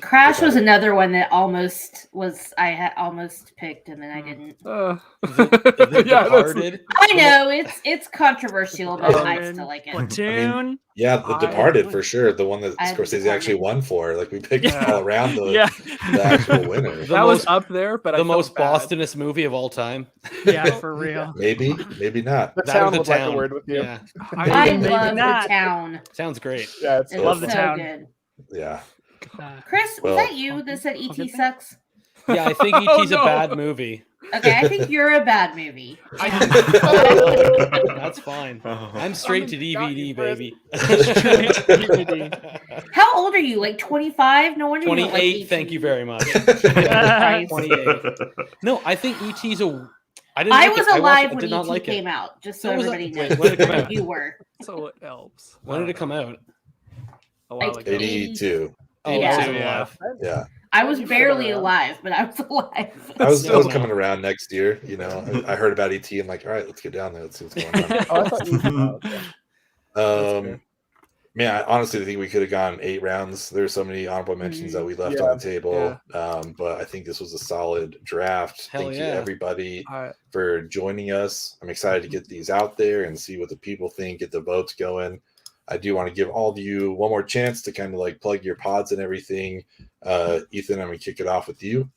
Crash was Okay. another one that I had almost picked, and then I didn't. The yeah, that's- Departed. I know it's controversial, but I Platoon, still like it. Platoon. Yeah, The I- Departed for sure. The one that I have The Scorsese actually Departed. won for. Like we picked Yeah. all around the Yeah. actual winner. The that was most- up there, but I The felt most bad. Bostonist movie of all time. Yeah, for real. Maybe, maybe not. The That town was would like a word with you. Yeah, I maybe love not. The Town. sounds great. Yeah, it's It's Love The so Town. good. Yeah. Chris, Well- was that you that said I'll ET get there. sucks? Yeah, I think Oh, E.T.'s no. a bad movie. Okay, I think you're a bad movie. That's fine. I'm straight to DVD, baby. How old are you? Like 25? No wonder you don't like 28. ET. Thank you very much. Christ. 28. No, I think E.T.'s a. I didn't. I like was it. alive I when did not ET like came it. out, just so So was I. everybody Wait, knows. when did it come out? You were. So it helps. When did it come out? A while Like, ago. 82. Oh, Yeah. I wasn't Yeah. alive. Yeah. I was You barely were. alive, but I was alive. I was No. coming around next year, I heard about ET. I'm like, all right, let's get down there. Let's see what's going on. Oh, I thought you. Oh, okay. fair. Man, I honestly think we could have gone 8 rounds. There's so many honorable mentions that we left on the table. But I think this was a solid draft. Hell Thank you, yeah. everybody, I- for joining us. I'm excited to get these out there and see what the people think, get the votes going. I do want to give all of you one more chance to kind of like plug your pods and everything. Ethan, I'm going to kick it off with you.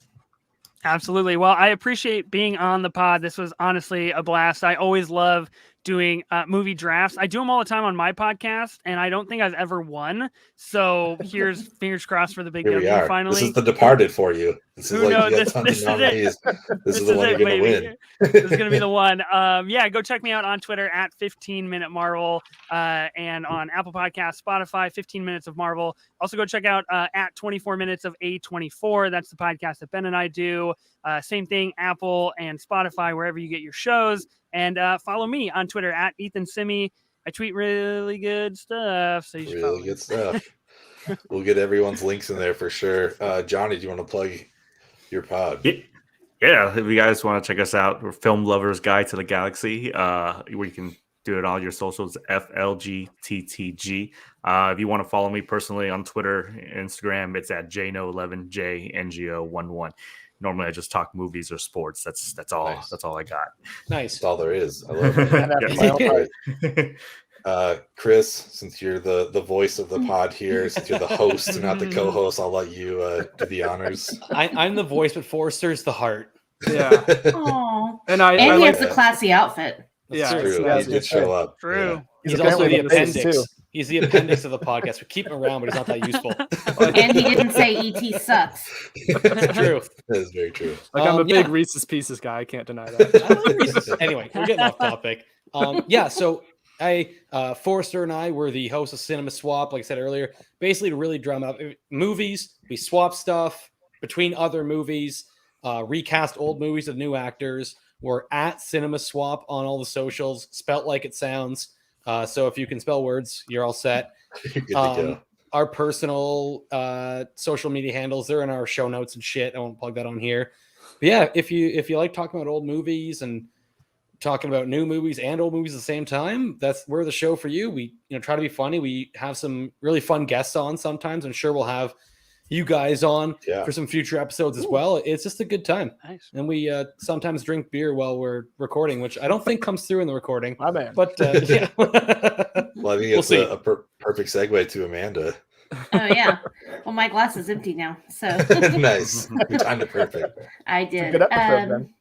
Absolutely. Well, I appreciate being on the pod. This was honestly a blast. I always love doing movie drafts. I do them all the time on my podcast, and I don't think I've ever won. So here's fingers crossed for the big Here we W are. finally. This is The Departed for you. This is Who like knows? you got This tons is of it. nominees. This is the one you're going to win. This is going to be the one. Yeah, go check me out on Twitter at 15 Minute Marvel and on Apple Podcasts, Spotify, 15 Minutes of Marvel. Also, go check out at 24 Minutes of A24. That's the podcast that Ben and I do. Same thing, Apple and Spotify, wherever you get your shows. And follow me on Twitter at Ethan Simi. I tweet really good stuff, so you should follow Really me. good stuff. We'll get everyone's links in there for sure. Johnny, do you want to plug your pod? Yeah, if you guys want to check us out, we're Film Lovers Guide to the Galaxy. We can do it on your socials, FLGTTG. If you want to follow me personally on Twitter, Instagram, it's at JNO11, JNGO11. Normally, I just talk movies or sports. That's all. Nice. That's all I got. Nice. That's all there is. I love it. And after my own heart. Chris, since you're the voice of the pod here, since you're the host and not the co-host, I'll let you do the honors. I'm the voice, but Forrester's the heart. Yeah. Aw. And I And he like has the classy outfit. Yeah, It's true. yeah, He did show up. True. Yeah. He's also apparently the the face, appendix. too. He's the appendix of the podcast. We keep him around, but he's not that useful. And he didn't say ET sucks. It's true. That is very true. Like I'm a big yeah. Reese's Pieces guy. I can't deny that. I like Reese's. Anyway, we're getting off topic. So Forrester and I were the hosts of Cinema Swap, like I said earlier, basically to really drum up movies. We swap stuff between other movies, recast old movies with new actors. We're at Cinema Swap on all the socials, spelt like it sounds. So if you can spell words, you're all set. You're good to go. Our personal social media handles, they're in our show notes and shit. I won't plug that on here. But yeah, if you like talking about old movies and talking about new movies and old movies at the same time, we're the show for you. We try to be funny. We have some really fun guests on sometimes. I'm sure we'll have you guys on for some future episodes as well. It's just a good time. Nice. And we sometimes drink beer while we're recording, which I don't think comes through in the recording. My man. But yeah. Well, I think it's see. a perfect segue to Amanda. Oh yeah. Well, my glass is empty now, so Nice. You timed it perfect. I did. Good episode, then.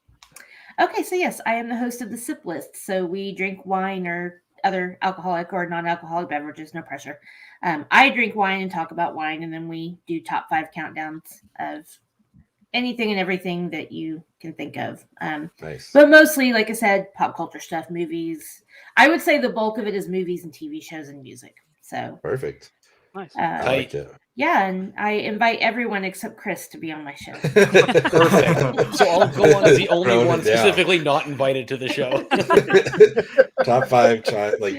Okay, so yes, I am the host of the Sip List. So we drink wine or other alcoholic or non-alcoholic beverages, no pressure. I drink wine and talk about wine, and then we do top 5 countdowns of anything and everything that you can think of. Nice. But mostly, like I said, pop culture stuff, movies. I would say the bulk of it is movies and TV shows and music. So Perfect. Nice. I like it. yeah, and I invite everyone except Chris to be on my show. Perfect. So I'll go on as the only Throwing one it down. specifically not invited to the show. Top 5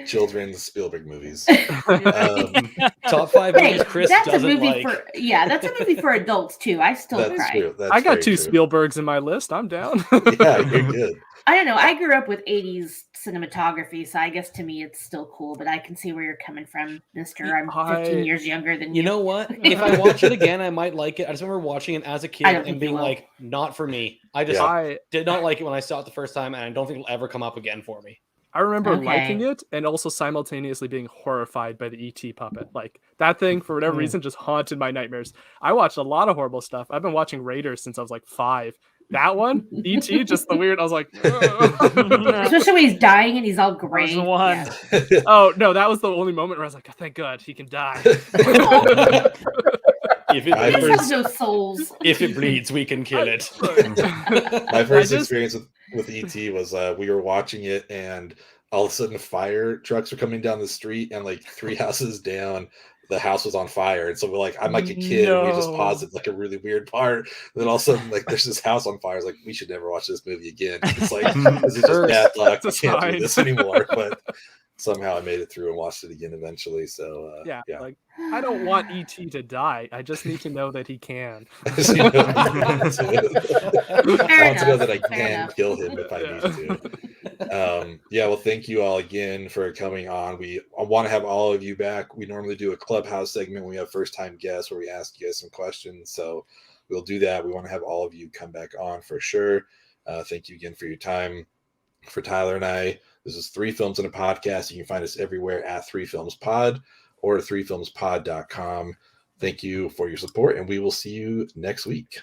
children's Spielberg movies. Top 5 Hey, movies Chris that's a doesn't movie like. that's a movie for adults too. I still That's cry. true. That's I got very 2 true. Spielbergs in my list. I'm down. Yeah, you're good. I don't know. I grew up with 80s cinematography, so I guess to me it's still cool, but I can see where you're coming from, mister. I'm 15 years younger than you. You know what? If I watch it again, I might like it. I just remember watching it as a kid I don't think and being you will. like, not for me. I just did not like it when I saw it the first time, and I don't think it'll ever come up again for me. I remember Okay. liking it and also simultaneously being horrified by the ET puppet. Like that thing, for whatever reason, just haunted my nightmares. I watched a lot of horrible stuff. I've been watching Raiders since I was like 5. That one, ET, just the weird. I was like, Especially when he's dying and he's all gray. the one. Yeah. oh no, that was the only moment where I was like, oh, thank God he can die. If it I He bleeds, has no souls. if it bleeds, we can kill it. My first just- experience with ET was we were watching it, and all of a sudden fire trucks were coming down the street, and like 3 houses down, the house was on fire. And so we're like, I'm like a kid, and we just No. paused it like a really weird part. And then all of a sudden, like, there's this house on fire. It's like, we should never watch this movie again. It's like, this is just bad luck. We It's can't do fine. this anymore. But somehow I made it through and watched it again eventually. So yeah, yeah. like I don't want ET to die. I just need to know that he can. You know, I want to know that I Fair can enough. kill him if I need to. Yeah, well, thank you all again for coming on. I want to have all of you back. We normally do a clubhouse segment when we have first time guests where we ask you guys some questions. So we'll do that. We want to have all of you come back on for sure. Thank you again for your time. For Tyler and I, this is 3 Films in a Podcast. You can find us everywhere at 3filmspod or 3filmspod.com. Thank you for your support, and we will see you next week.